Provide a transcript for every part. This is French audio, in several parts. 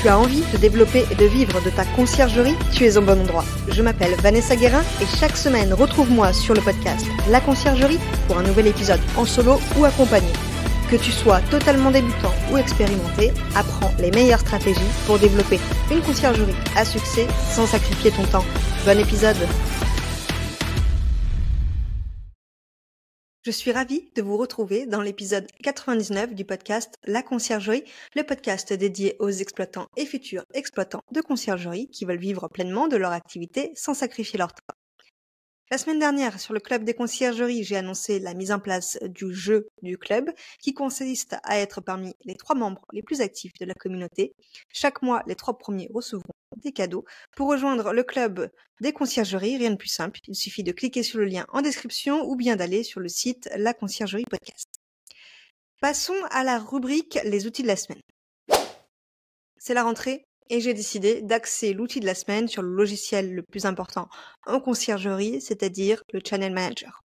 Tu as envie de développer et de vivre de ta conciergerie? Tu es au bon endroit. Je m'appelle Vanessa Guérin et chaque semaine, retrouve-moi sur le podcast La Conciergerie pour un nouvel épisode en solo ou accompagné. Que tu sois totalement débutant ou expérimenté, apprends les meilleures stratégies pour développer une conciergerie à succès sans sacrifier ton temps. Bon épisode! Je suis ravie de vous retrouver dans l'épisode 99 du podcast La Conciergerie, le podcast dédié aux exploitants et futurs exploitants de conciergerie qui veulent vivre pleinement de leur activité sans sacrifier leur temps. La semaine dernière, sur le club des conciergeries, j'ai annoncé la mise en place du jeu du club qui consiste à être parmi les 3 membres les plus actifs de la communauté. Chaque mois, les 3 premiers recevront des cadeaux. Pour rejoindre le club des conciergeries, rien de plus simple, il suffit de cliquer sur le lien en description ou bien d'aller sur le site La Conciergerie Podcast. Passons à la rubrique Les outils de la semaine. C'est la rentrée et j'ai décidé d'axer l'outil de la semaine sur le logiciel le plus important en conciergerie, c'est-à-dire le Channel Manager.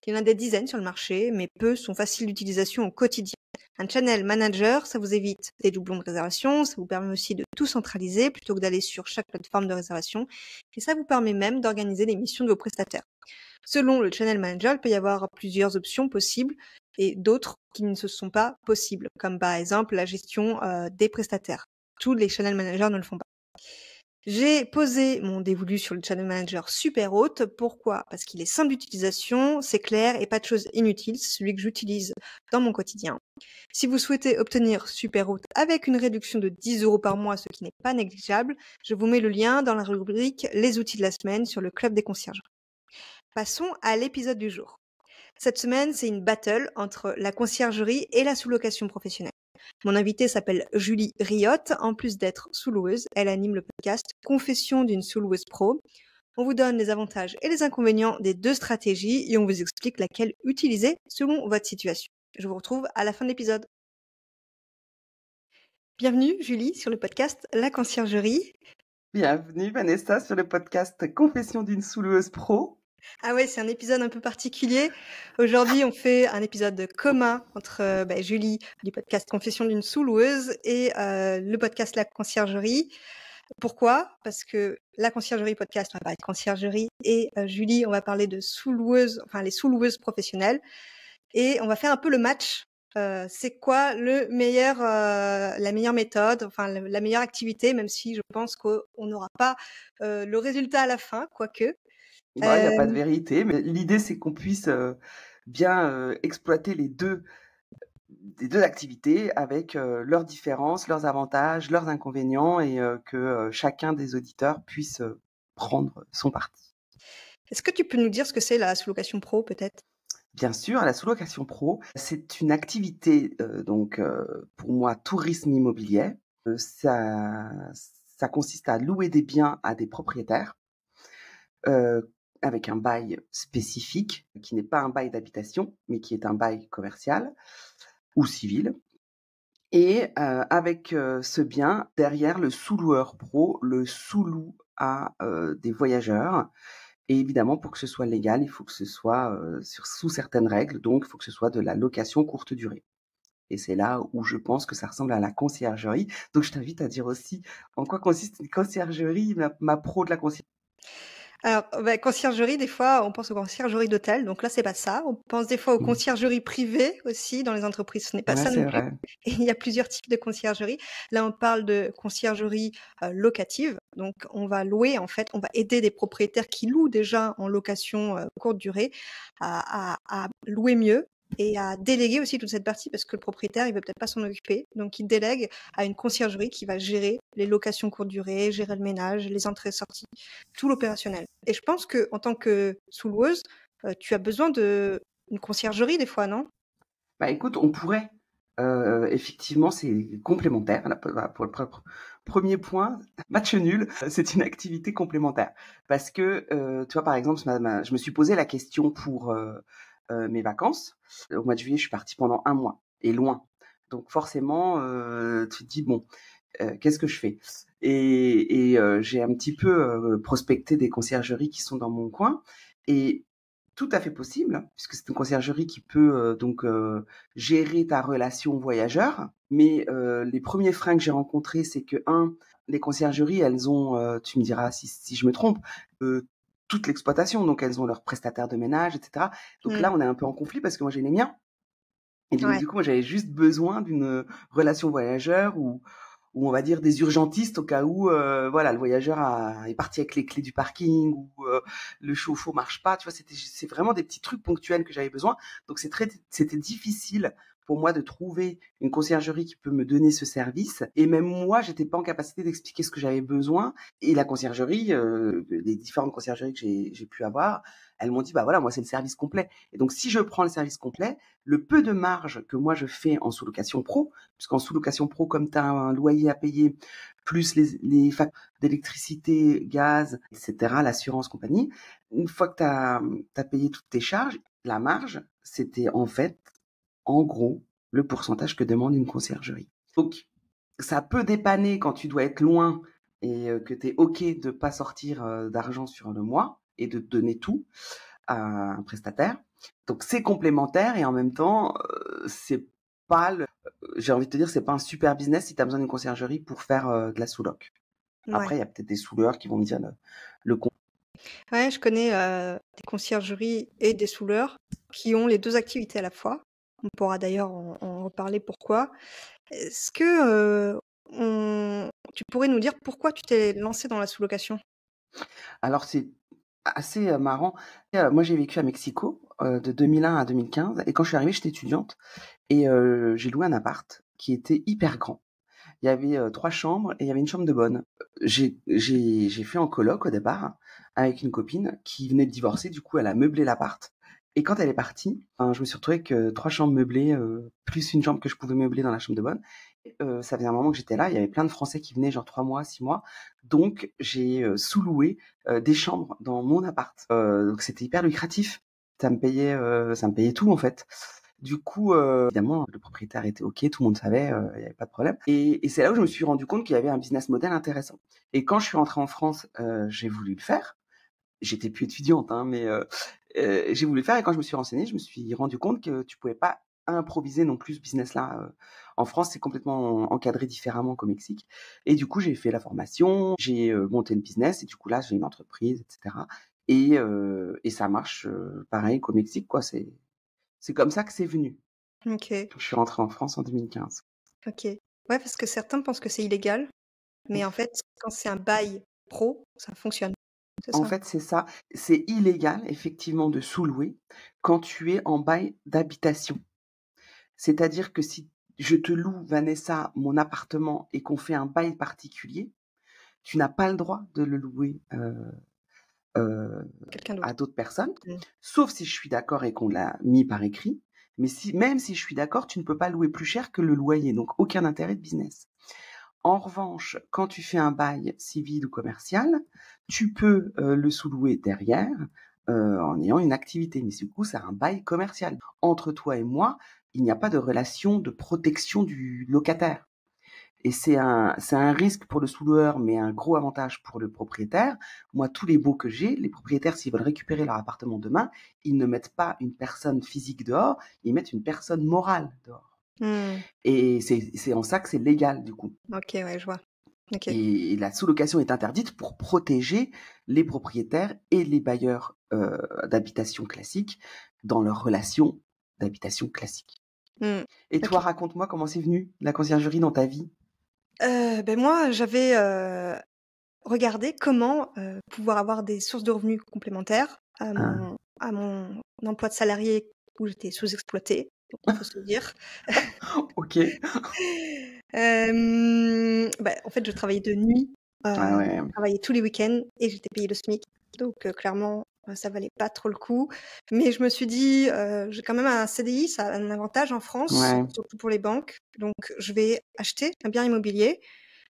Il y en a des dizaines sur le marché, mais peu sont faciles d'utilisation au quotidien. Un Channel Manager, ça vous évite des doublons de réservation, ça vous permet aussi de tout centraliser plutôt que d'aller sur chaque plateforme de réservation, et ça vous permet même d'organiser les missions de vos prestataires. Selon le Channel Manager, il peut y avoir plusieurs options possibles et d'autres qui ne sont pas possibles, comme par exemple la gestion des prestataires. Tous les Channel Managers ne le font pas. J'ai posé mon dévolu sur le Channel Manager super haute. Pourquoi? Parce qu'il est simple d'utilisation, c'est clair et pas de choses inutiles. C'est celui que j'utilise dans mon quotidien. Si vous souhaitez obtenir super haute avec une réduction de 10 € par mois, ce qui n'est pas négligeable, je vous mets le lien dans la rubrique Les outils de la semaine sur le club des concierges. Passons à l'épisode du jour. Cette semaine, c'est une battle entre la conciergerie et la sous-location professionnelle. Mon invitée s'appelle Julie Riotte. En plus d'être sous-loueuse, elle anime le podcast Confession d'une sous-loueuse pro. On vous donne les avantages et les inconvénients des 2 stratégies et on vous explique laquelle utiliser selon votre situation. Je vous retrouve à la fin de l'épisode. Bienvenue Julie sur le podcast La Conciergerie. Bienvenue Vanessa sur le podcast Confession d'une sous-loueuse pro. Ah ouais, c'est un épisode un peu particulier. Aujourd'hui, on fait un épisode commun entre Julie du podcast Confession d'une sous-loueuse et le podcast La Conciergerie. Pourquoi? Parce que La Conciergerie podcast, on va parler de conciergerie et Julie, on va parler de sous-loueuses, enfin les sous-loueuses professionnelles. Et on va faire un peu le match. C'est quoi la meilleure méthode, enfin la meilleure activité, même si je pense qu'on n'aura pas le résultat à la fin, quoique. Il n'y a pas de vérité, mais l'idée c'est qu'on puisse bien exploiter les deux activités avec leurs différences, leurs avantages, leurs inconvénients et que chacun des auditeurs puisse prendre son parti. Est-ce que tu peux nous dire ce que c'est la sous-location pro peut-être? Bien sûr, la sous-location pro, c'est une activité pour moi tourisme immobilier. Ça consiste à louer des biens à des propriétaires avec un bail spécifique qui n'est pas un bail d'habitation, mais qui est un bail commercial ou civil. Et avec ce bien, derrière, le sous-loueur pro le sous-loue à des voyageurs. Et évidemment, pour que ce soit légal, il faut que ce soit sous certaines règles. Donc, il faut que ce soit de la location courte durée. Et c'est là où je pense que ça ressemble à la conciergerie. Donc, je t'invite à dire aussi en quoi consiste une conciergerie, ma pro de la conciergerie. Alors, conciergerie, des fois, on pense aux conciergeries d'hôtel. Donc là, c'est pas ça. On pense des fois aux conciergeries privées aussi dans les entreprises. Ce n'est pas ça non plus. Vrai. Et il y a plusieurs types de conciergerie. Là, on parle de conciergerie locative. Donc, on va louer, en fait, on va aider des propriétaires qui louent déjà en location courte durée à louer mieux et à déléguer aussi toute cette partie parce que le propriétaire, il veut peut-être pas s'en occuper. Donc, il délègue à une conciergerie qui va gérer les locations courte durée, gérer le ménage, les entrées-sorties, tout l'opérationnel. Et je pense que en tant que sous-loueuse, tu as besoin d'une conciergerie des fois, non? Écoute, on pourrait. Effectivement, c'est complémentaire. Pour le premier point, match nul, c'est une activité complémentaire. Parce que, tu vois, par exemple, je me suis posé la question pour mes vacances. Au mois de juillet, je suis partie pendant 1 mois, et loin. Donc forcément, tu te dis, bon, qu'est-ce que je fais? Et j'ai un petit peu prospecté des conciergeries qui sont dans mon coin. Et tout à fait possible, hein, puisque c'est une conciergerie qui peut gérer ta relation voyageur. Mais les premiers freins que j'ai rencontrés, c'est que, les conciergeries, elles ont, tu me diras si je me trompe, toute l'exploitation. Donc, elles ont leurs prestataires de ménage, etc. Donc là, on est un peu en conflit parce que moi, j'ai les miens. Et donc, Ouais. du coup, moi, j'avais juste besoin d'une relation voyageur ou on va dire des urgentistes au cas où le voyageur est parti avec les clés du parking ou le chauffe-eau marche pas. Tu vois, c'est vraiment des petits trucs ponctuels que j'avais besoin. Donc, c'était difficile pour moi de trouver une conciergerie qui peut me donner ce service. Et même moi, j'étais pas en capacité d'expliquer ce que j'avais besoin. Et la conciergerie, les différentes conciergeries que j'ai pu avoir, elles m'ont dit, bah voilà, moi, c'est le service complet. Et donc, si je prends le service complet, le peu de marge que moi je fais en sous-location pro, puisqu'en sous-location pro, comme tu as un loyer à payer, plus les factures d'électricité, gaz, etc., l'assurance, compagnie, une fois que tu as payé toutes tes charges, la marge, c'était en fait, en gros, le pourcentage que demande une conciergerie. Donc, ça peut dépanner quand tu dois être loin et que tu es OK de pas sortir d'argent sur le mois et de te donner tout à un prestataire. Donc c'est complémentaire et en même temps, c'est pas j'ai envie de te dire, c'est pas un super business si tu as besoin d'une conciergerie pour faire de la sous-loc. Ouais. Après, il y a peut-être des sous-loueurs qui vont me dire le con. Ouais, je connais des conciergeries et des souleurs qui ont les deux activités à la fois. On pourra d'ailleurs en reparler pourquoi. Est-ce que tu pourrais nous dire pourquoi tu t'es lancé dans la sous-location? Alors c'est assez marrant. Moi, j'ai vécu à Mexico de 2001 à 2015 et quand je suis arrivée, j'étais étudiante et j'ai loué un appart qui était hyper grand. Il y avait 3 chambres et il y avait une chambre de bonne. J'ai fait en coloc au départ avec une copine qui venait de divorcer. Du coup, elle a meublé l'appart et quand elle est partie, je me suis retrouvée avec 3 chambres meublées, plus une chambre que je pouvais meubler dans la chambre de bonne. Ça faisait un moment que j'étais là, il y avait plein de Français qui venaient, genre 3 mois, 6 mois. Donc j'ai sous-loué des chambres dans mon appart. Donc c'était hyper lucratif. Ça me payait tout en fait. Du coup, évidemment, le propriétaire était OK, tout le monde savait, il y avait pas de problème. Et c'est là où je me suis rendu compte qu'il y avait un business model intéressant. Et quand je suis rentrée en France, j'ai voulu le faire. J'étais plus étudiante, hein, mais j'ai voulu le faire. Et quand je me suis renseignée, je me suis rendu compte que tu pouvais pas improviser non plus ce business-là. En France, c'est complètement encadré différemment qu'au Mexique. Et du coup, j'ai fait la formation, j'ai monté le business, et du coup là, j'ai une entreprise, etc. Et ça marche pareil qu'au Mexique, quoi. C'est comme ça que c'est venu. OK, Je suis rentrée en France en 2015. OK. Ouais, parce que certains pensent que c'est illégal, mais en fait, quand c'est un bail pro, ça fonctionne. C'est En ça? fait, c'est ça. C'est illégal, effectivement, de sous-louer quand tu es en bail d'habitation. C'est-à-dire que si je te loue, Vanessa, mon appartement et qu'on fait un bail particulier, tu n'as pas le droit de le louer Quelqu'un d'autre. à d'autres personnes, Mmh. sauf si je suis d'accord et qu'on l'a mis par écrit. Mais même si je suis d'accord, tu ne peux pas louer plus cher que le loyer, donc aucun intérêt de business. En revanche, quand tu fais un bail civil ou commercial, tu peux le sous-louer derrière en ayant une activité. Mais du coup, c'est un bail commercial. Entre toi et moi, il n'y a pas de relation de protection du locataire. Et c'est un risque pour le sous-loueur, mais un gros avantage pour le propriétaire. Moi, tous les baux que j'ai, les propriétaires, s'ils veulent récupérer leur appartement demain, ils ne mettent pas une personne physique dehors, ils mettent une personne morale dehors. Mmh. Et c'est en ça que c'est légal, du coup. OK, ouais, je vois. OK. Et la sous-location est interdite pour protéger les propriétaires et les bailleurs d'habitation classiques dans leur relation d'habitation classique. Mmh. Et OK. toi, raconte-moi comment c'est venu la conciergerie dans ta vie? Moi, j'avais, regardé comment, pouvoir avoir des sources de revenus complémentaires Ah, à mon emploi de salarié où j'étais sous-exploitée, donc il faut se le dire. OK. En fait, je travaillais de nuit, Ah je ouais. travaillais tous les week-ends et j'étais payée le SMIC. Donc clairement, ça valait pas trop le coup. Mais je me suis dit, j'ai quand même un CDI, ça a un avantage en France, Ouais. surtout pour les banques. Donc je vais acheter un bien immobilier.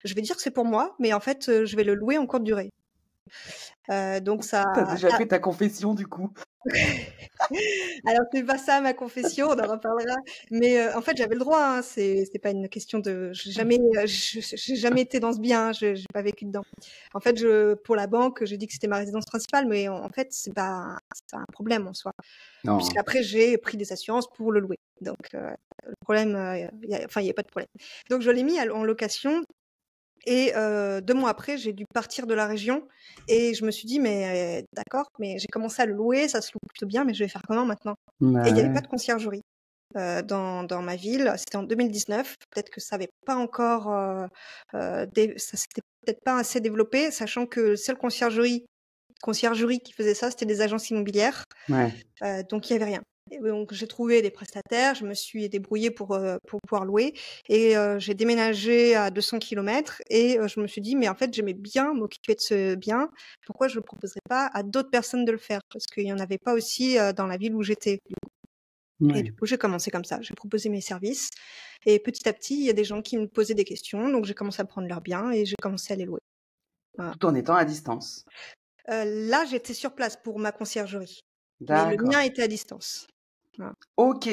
Je vais dire que c'est pour moi, mais en fait, je vais le louer en courte durée. Donc ça Tu as déjà ça fait ta confession du coup? Alors c'est pas ça ma confession, on en reparlera. Mais en fait, j'avais le droit, hein, c'est pas une question de j'ai jamais été dans ce bien, hein, j'ai pas vécu dedans. En fait, pour la banque, j'ai dit que c'était ma résidence principale, mais en fait, c'est pas un problème en soi. Non. Puisqu'après, j'ai pris des assurances pour le louer. Donc le problème, il y a pas de problème. Donc je l'ai mis en location et 2 mois après, j'ai dû partir de la région et je me suis dit: «Mais d'accord, mais j'ai commencé à le louer, ça se loue plutôt bien, mais je vais faire comment maintenant?» Et Bah, il n'y avait pas ouais. de conciergerie, dans ma ville. C'était en 2019. Peut-être que ça avait pas encore, ça s'était peut-être pas assez développé, sachant que le seul conciergerie qui faisait ça, c'était des agences immobilières. Ouais. Donc il y avait rien. Et donc j'ai trouvé des prestataires, je me suis débrouillée pour pouvoir louer et j'ai déménagé à 200 kilomètres et je me suis dit: «Mais en fait, j'aimais bien m'occuper de ce bien, pourquoi je ne proposerais pas à d'autres personnes de le faire?» parce qu'il y en avait pas aussi, dans la ville où j'étais. Et du Ouais. coup, j'ai commencé comme ça. J'ai proposé mes services et petit à petit, il y a des gens qui me posaient des questions, donc j'ai commencé à prendre leurs biens et j'ai commencé à les louer. Voilà. Tout en étant à distance. Là, j'étais sur place pour ma conciergerie, mais le D'accord. mien était à distance. Voilà. OK,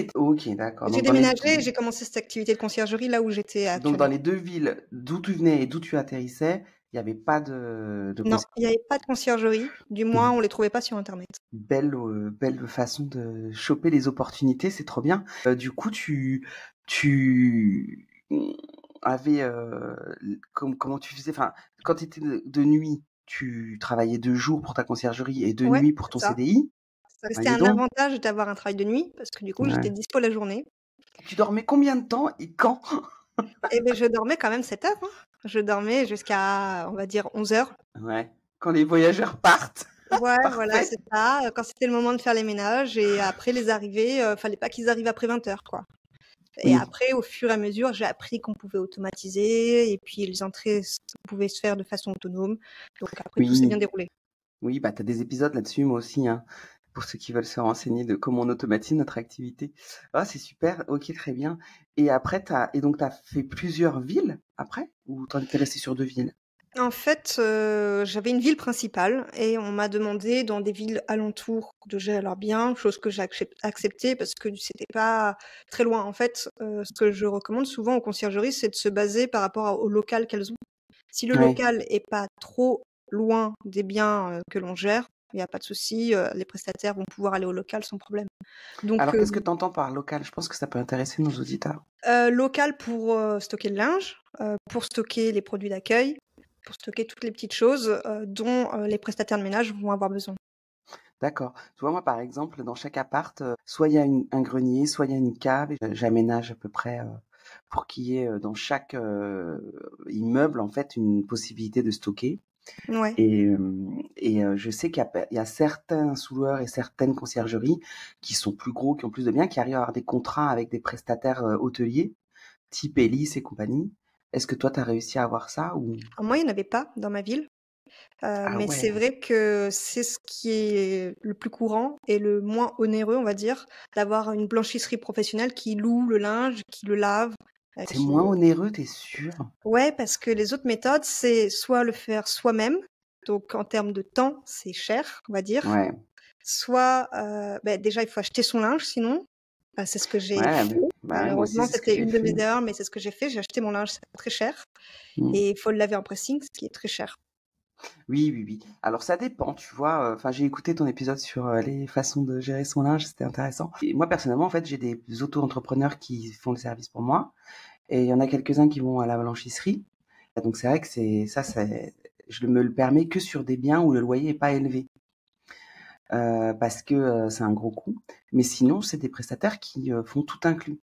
d'accord. J'ai déménagé et j'ai commencé cette activité de conciergerie là où j'étais Donc dans actuellement. les 2 villes d'où tu venais et d'où tu atterrissais, il y avait pas de Non, concierge. il y avait pas de conciergerie, du moins on les trouvait pas sur internet. Belle façon de choper les opportunités, c'est trop bien. Du coup, tu avais, comment tu faisais? Enfin, quand tu étais de nuit, tu travaillais de jour pour ta conciergerie et de Ouais, nuit pour c'est ton ça. CDI? Ah C'était dis un donc! avantage d'avoir un travail de nuit parce que du coup, j'étais Ouais. dispo la journée Tu dormais combien de temps et quand? et beh, je dormais quand même 7 heures, hein. Je dormais jusqu'à, on va dire 11 heures. Ouais, quand les voyageurs partent. Ouais, voilà, Parfait. c'est ça, quand c'était le moment de faire les ménages et après les arrivées, fallait pas qu'ils arrivent après 20 heures, quoi. Et Oui, après, au fur et à mesure, j'ai appris qu'on pouvait automatiser et puis les entrées pouvaient se faire de façon autonome. Donc après, tout s'est bien oui, déroulé. oui, bah, tu as des épisodes là-dessus, moi aussi, hein, pour ceux qui veulent se renseigner de comment on automatise notre activité. Ah, c'est super, OK, très bien. Et après donc tu as fait plusieurs villes après? Ou tu es resté sur 2 villes? En fait, j'avais une ville principale et on m'a demandé dans des villes alentours de gérer leurs biens, chose que j'ai acceptée parce que c'était pas très loin. En fait, ce que je recommande souvent aux conciergeries, c'est de se baser par rapport au local qu'elles ont. Si le Ouais. local est pas trop loin des biens, que l'on gère, il y a pas de souci, les prestataires vont pouvoir aller au local sans problème. Donc Alors qu'est-ce que tu entends par local? Je pense que ça peut intéresser nos auditeurs. local pour, stocker le linge, pour stocker les produits d'accueil, pour stocker toutes les petites choses, dont, les prestataires de ménage vont avoir besoin. D'accord. Tu vois, moi, par exemple, dans chaque appart, soit il y a un grenier, soit il y a une cave et j'aménage à peu près, pour qu'il y ait, dans chaque, immeuble, en fait, une possibilité de stocker. Ouais, Et je sais qu'il y a certains sous-loueurs et certaines conciergeries qui sont plus gros, qui ont plus de biens, qui arrivent à avoir des contrats avec des prestataires, hôteliers, type Elis et compagnie. Est-ce que toi, tu as réussi à avoir ça ou? alors moi, il y en avait pas dans ma ville, Ah mais c'est ouais, vrai que c'est ce qui est le plus courant et le moins onéreux, on va dire, d'avoir une blanchisserie professionnelle qui loue le linge, qui le lave, c'est qui moins onéreux, tu es sûre? ouais, parce que les autres méthodes, c'est soit le faire soi-même, donc en termes de temps, c'est cher, on va dire. Ouais, Soit, déjà, il faut acheter son linge sinon. C'est ce que j'ai ouais, fait. bah, ouais, moi aussi, Malheureusement, c'est ce que c'était j'ai une de mes fait. erreurs, mais c'est ce que j'ai fait. J'ai acheté mon linge, ça coûte très cher Mmh. et il faut le laver en pressing, ce qui est très cher. Oui, oui, oui. Alors ça dépend, tu vois, enfin, j'ai écouté ton épisode sur, les façons de gérer son linge, c'était intéressant. Et moi, personnellement, en fait, j'ai des auto-entrepreneurs qui font le service pour moi et il y en a quelques-uns qui vont à la blanchisserie. Donc c'est vrai que je me le permets que sur des biens où le loyer est pas élevé, parce que, c'est un gros coût. Mais sinon, c'est des prestataires qui, font tout inclus.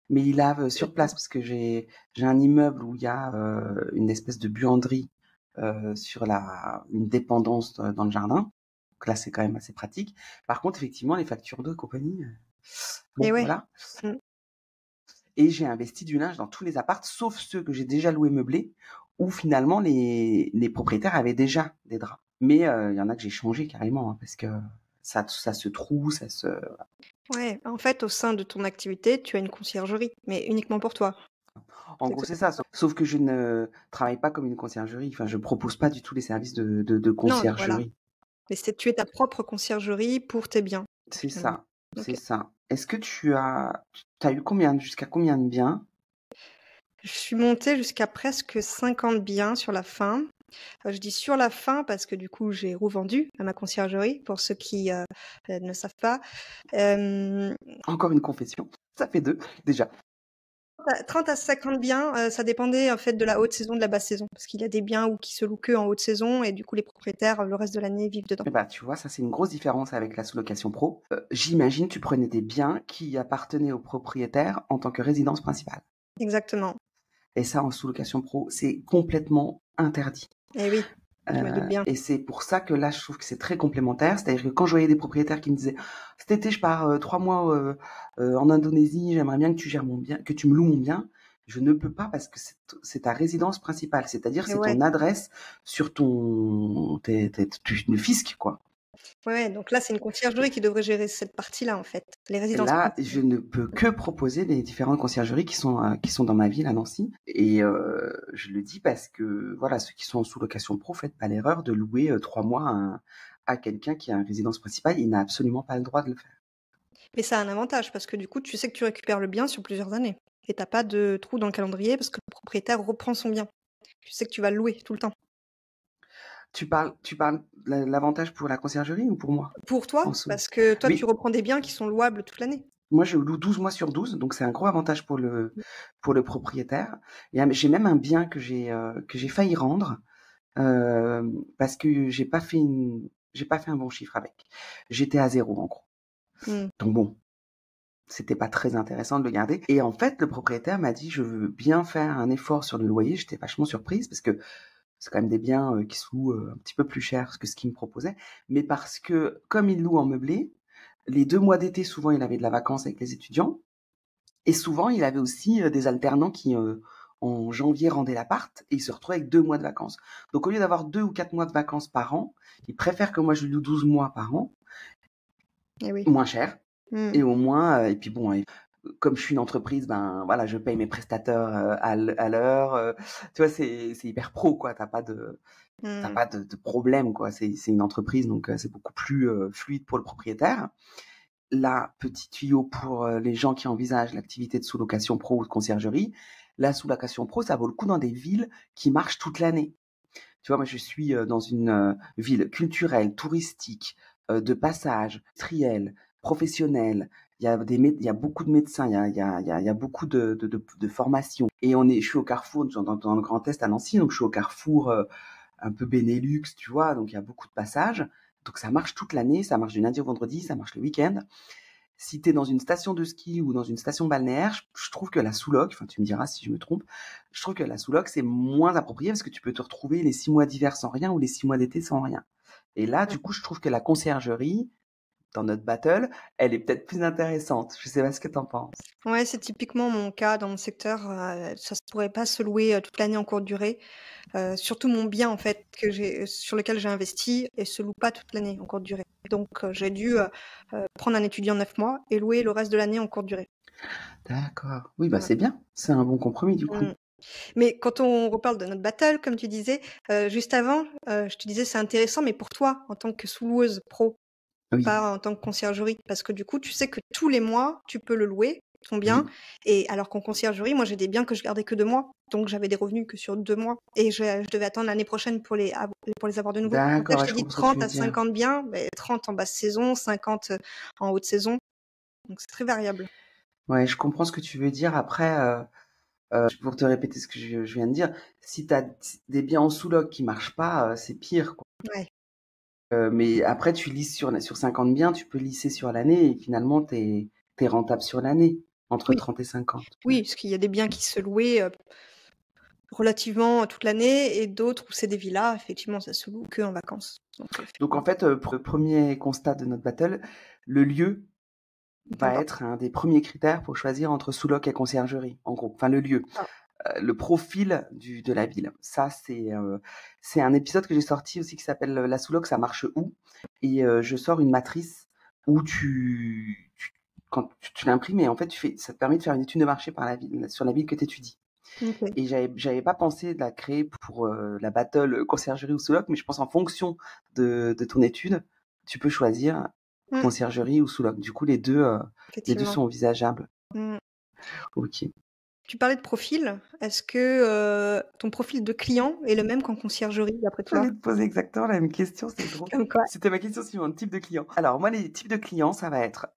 Mais ils lavent sur place parce que j'ai un immeuble où il y a, une espèce de buanderie, sur une dépendance dans le jardin. Donc là, c'est quand même assez pratique. Par contre, effectivement, les factures d'eau et compagnie, Et bon, ouais. voilà. Mmh. Et j'ai investi du linge dans tous les apparts, sauf ceux que j'ai déjà loués meublés, où finalement les propriétaires avaient déjà des draps. Mais il y en a que j'ai changé carrément, hein, parce que ça se troue, ça se. Ouais, en fait, au sein de ton activité, tu as une conciergerie, mais uniquement pour toi. En C'est gros, tout. c'est ça. Sauf que je ne travaille pas comme une conciergerie. Enfin, je propose pas du tout les services de Non, voilà. conciergerie. Mais tu es ta propre conciergerie pour tes biens, C'est finalement. ça. c'est OK. ça. Est-ce que tu as eu jusqu'à combien de biens? Je suis montée jusqu'à presque 50 biens sur la fin. Je dis sur la fin parce que du coup, j'ai revendu à ma conciergerie pour ceux qui, ne savent pas. Hem, Encore une confession, ça fait 2 déjà. 30 à 50 biens, ça dépendait en fait de la haute saison, de la basse saison. Parce qu'il y a des biens où qui se louent que en haute saison et du coup les propriétaires, le reste de l'année vivent dedans. Et bah, tu vois, ça, c'est une grosse différence avec la sous-location pro. J'imagine, tu prenais des biens qui appartenaient au propriétaire en tant que résidence principale. Exactement. Et ça, en sous-location pro, c'est complètement interdit. Et oui, je me doute bien. Et c'est pour ça que là, je trouve que c'est très complémentaire. C'est-à-dire que quand je voyais des propriétaires qui me disaient: «Cet été, je pars, 3 mois, en Indonésie, j'aimerais bien que tu gères mon bien, que tu me loues mon bien», je ne peux pas parce que c'est ta résidence principale. C'est-à-dire, Et c'est ouais. ton adresse sur ton le fisc, quoi. Ouais, donc là, c'est une conciergerie qui devrait gérer cette partie-là, en fait, les Et résidences là, je principales. ne peux que proposer les différentes conciergeries qui sont dans ma ville à Nancy et je le dis parce que, voilà, ceux qui sont en sous-location pro, faites pas l'erreur de louer, 3 mois à quelqu'un qui a une résidence principale. Il n'a absolument pas le droit de le faire. Mais ça a un avantage parce que du coup, tu sais que tu récupères le bien sur plusieurs années et tu pas de trou dans le calendrier parce que le propriétaire reprend son bien. Tu sais que tu vas le louer tout le temps. Tu parles l'avantage pour la conciergerie ou pour moi? Pour En toi, sous parce que toi, tu Oui, reprends des biens qui sont louables toute l'année. moi je loue 12 mois sur 12, donc c'est un gros avantage pour le propriétaire et j'ai même un bien que j'ai failli rendre, parce que j'ai pas fait un bon chiffre avec. J'étais à 0 en gros. Mmh. Donc bon, c'était pas très intéressant de le garder et en fait, le propriétaire m'a dit: «Je veux bien faire un effort sur le loyer». J'étais vachement surprise parce que c'est quand même des biens, qui se louent, un petit peu plus cher que ce qu'il me proposait. Mais parce que comme il loue en meublé, les 2 mois d'été, souvent, il avait de la vacance avec les étudiants et souvent, il avait aussi, des alternants qui, en janvier rendaient l'appart et il se retrouvait avec 2 mois de vacances. Donc au lieu d'avoir 2 ou 4 mois de vacances par an, il préfère que moi je lui loue 12 mois par an, Et oui. moins cher Mmh. et au moins, et puis bon, comme je suis une entreprise, ben, voilà, je paye mes prestataires, à l'heure, tu vois? C'est hyper pro, quoi. T'as Mmh. pas de problème, quoi. C'est une entreprise, donc c'est beaucoup plus fluide pour le propriétaire. Là, petit tuyau pour les gens qui envisagent l'activité de sous-location pro ou de conciergerie, la sous-location pro, ça vaut le coup dans des villes qui marchent toute l'année. Tu vois, moi, je suis dans une ville culturelle, touristique, de passage, industrielle, professionnelle. Il y a beaucoup de médecins, il y a beaucoup de formations. Et je suis au carrefour, dans le Grand Est à Nancy, donc je suis au carrefour un peu Benelux, tu vois, donc il y a beaucoup de passages. Donc ça marche toute l'année, ça marche du lundi au vendredi, ça marche le week-end. Si tu es dans une station de ski ou dans une station balnéaire, je trouve que la sous-loc, enfin tu me diras si je me trompe, je trouve que la sous-loc c'est moins approprié parce que tu peux te retrouver les 6 mois d'hiver sans rien ou les 6 mois d'été sans rien. Et là, du coup, je trouve que la conciergerie, dans notre battle, elle est peut-être plus intéressante. Je sais pas ce que tu en penses. Ouais, c'est typiquement mon cas dans mon secteur, ça se pourrait pas se louer, toute l'année en courte durée. Surtout mon bien en fait que j'ai sur lequel j'ai investi et se loue pas toute l'année en courte durée. Donc j'ai dû, prendre un étudiant 9 mois et louer le reste de l'année en courte durée. D'accord. Oui, bah Voilà. c'est bien. C'est un bon compromis du coup. Mmh. Mais quand on reparle de notre battle, comme tu disais, juste avant, je te disais c'est intéressant, mais pour toi, en tant que sous-loueuse pro, Oui, pas en tant que conciergerie. Parce que du coup, tu sais que tous les mois, tu peux le louer, ton bien. oui. Et alors qu'en conciergerie, moi, j'ai des biens que je gardais que 2 mois. Donc j'avais des revenus que sur 2 mois. Et je devais attendre l'année prochaine pour les avoir de nouveau. Donc là, D'accord, je ouais, t'ai je dit comprends ce que tu 30 veux à dire. 50 biens, beh, 30 en basse saison, 50 en haute saison. Donc c'est très variable. Ouais, je comprends ce que tu veux dire. Après, pour te répéter ce que je viens de dire, si tu as des biens en sous-loc qui marchent pas, c'est pire, quoi. Ouais. Mais après tu lisses sur 50 biens, tu peux lisser sur l'année et finalement tu es rentable sur l'année, entre Oui, 30 et 50. Ouais. oui, parce qu'il y a des biens qui se louaient, relativement toute l'année et d'autres où c'est des villas, effectivement, ça se loue qu'en vacances. Donc Donc en effectivement, fait, pour le premier constat de notre battle, le lieu c'est va important. être un des premiers critères pour choisir entre sous-loc et conciergerie, en gros. Enfin le lieu, Ah, le profil de la ville. Ça c'est un épisode que j'ai sorti aussi qui s'appelle, «La sous-loc, ça marche où?» et je sors une matrice où quand tu l'imprimes et en fait ça te permet de faire une étude de marché sur la ville que tu étudies. OK. Et j'avais pas pensé de la créer pour, la battle, conciergerie ou sous-loc, mais je pense en fonction de ton étude, tu peux choisir Mmh, conciergerie ou sous-loc. Du coup, les deux effectivement. sont envisageables. Mmh. Ok. Tu parlais de profil. Est-ce que ton profil de client est le même qu'en conciergerie, d'après toi? J'allais te poser exactement la même question, c'est drôle. Comme quoi? C'était ma question suivante, type de client. Alors moi, les types de clients, ça va être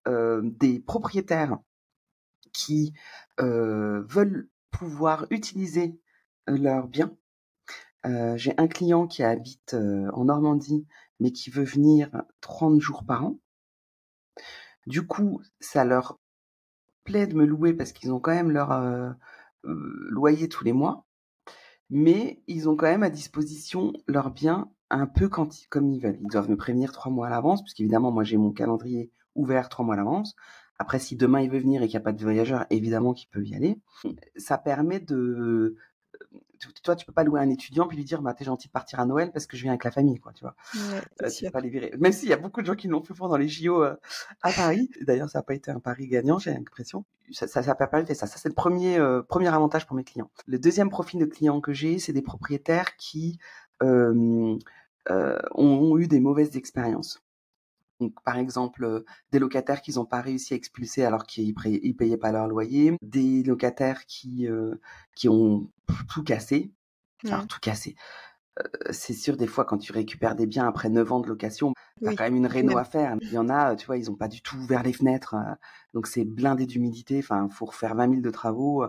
des propriétaires qui veulent pouvoir utiliser leurs biens. J'ai un client qui habite en Normandie, mais qui veut venir 30 jours par an. Du coup, ça leur plaît de me louer parce qu'ils ont quand même leur loyer tous les mois, mais ils ont quand même à disposition leurs biens un peu comme ils veulent. Ils doivent me prévenir 3 mois à l'avance, puisqu'évidemment, moi, j'ai mon calendrier ouvert 3 mois à l'avance. Après, si demain il veut venir et qu'il n'y a pas de voyageurs, évidemment qu'ils peuvent y aller. Ça permet de toi, tu peux pas louer un étudiant puis lui dire, bah, t'es gentil de partir à Noël parce que je viens avec la famille, quoi, tu vois. Ouais, c'est Tu peux sûr. pas les virer. Même s'il y a beaucoup de gens qui l'ont fait pendant les JO à Paris. D'ailleurs, ça n'a pas été un pari gagnant, j'ai l'impression. Ça permis de faire ça. Ça, c'est le premier avantage pour mes clients. Le deuxième profil de clients que j'ai, c'est des propriétaires qui euh, ont eu des mauvaises expériences. Donc, par exemple, des locataires qui n'ont pas réussi à expulser alors qu'ils payaient pas leur loyer, des locataires qui ont tout cassé. Alors, Mmh. tout cassé. C'est sûr, des fois, quand tu récupères des biens après 9 ans de location, tu as Oui, quand même une quand réno même. à faire. Il y en a, tu vois, ils ont pas du tout ouvert les fenêtres, donc c'est blindé d'humidité. Enfin, faut refaire 20 000 de travaux.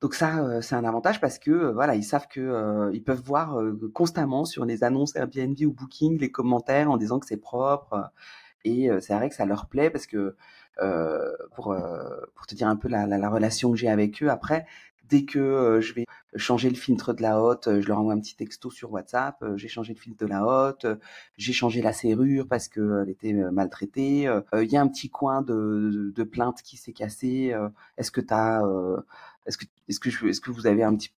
Donc ça, c'est un avantage parce que, voilà, ils savent que, ils peuvent voir, constamment sur les annonces Airbnb ou Booking les commentaires en disant que c'est propre, et c'est vrai que ça leur plaît parce que, pour te dire un peu la relation que j'ai avec eux après, dès que, je vais changer le filtre de la hotte, je leur envoie un petit texto sur WhatsApp, j'ai changé le filtre de la hotte, j'ai changé la serrure parce qu'elle était, maltraitée, il y a un petit coin de plainte qui s'est cassé, est-ce que tu as, est-ce que vous avez un petit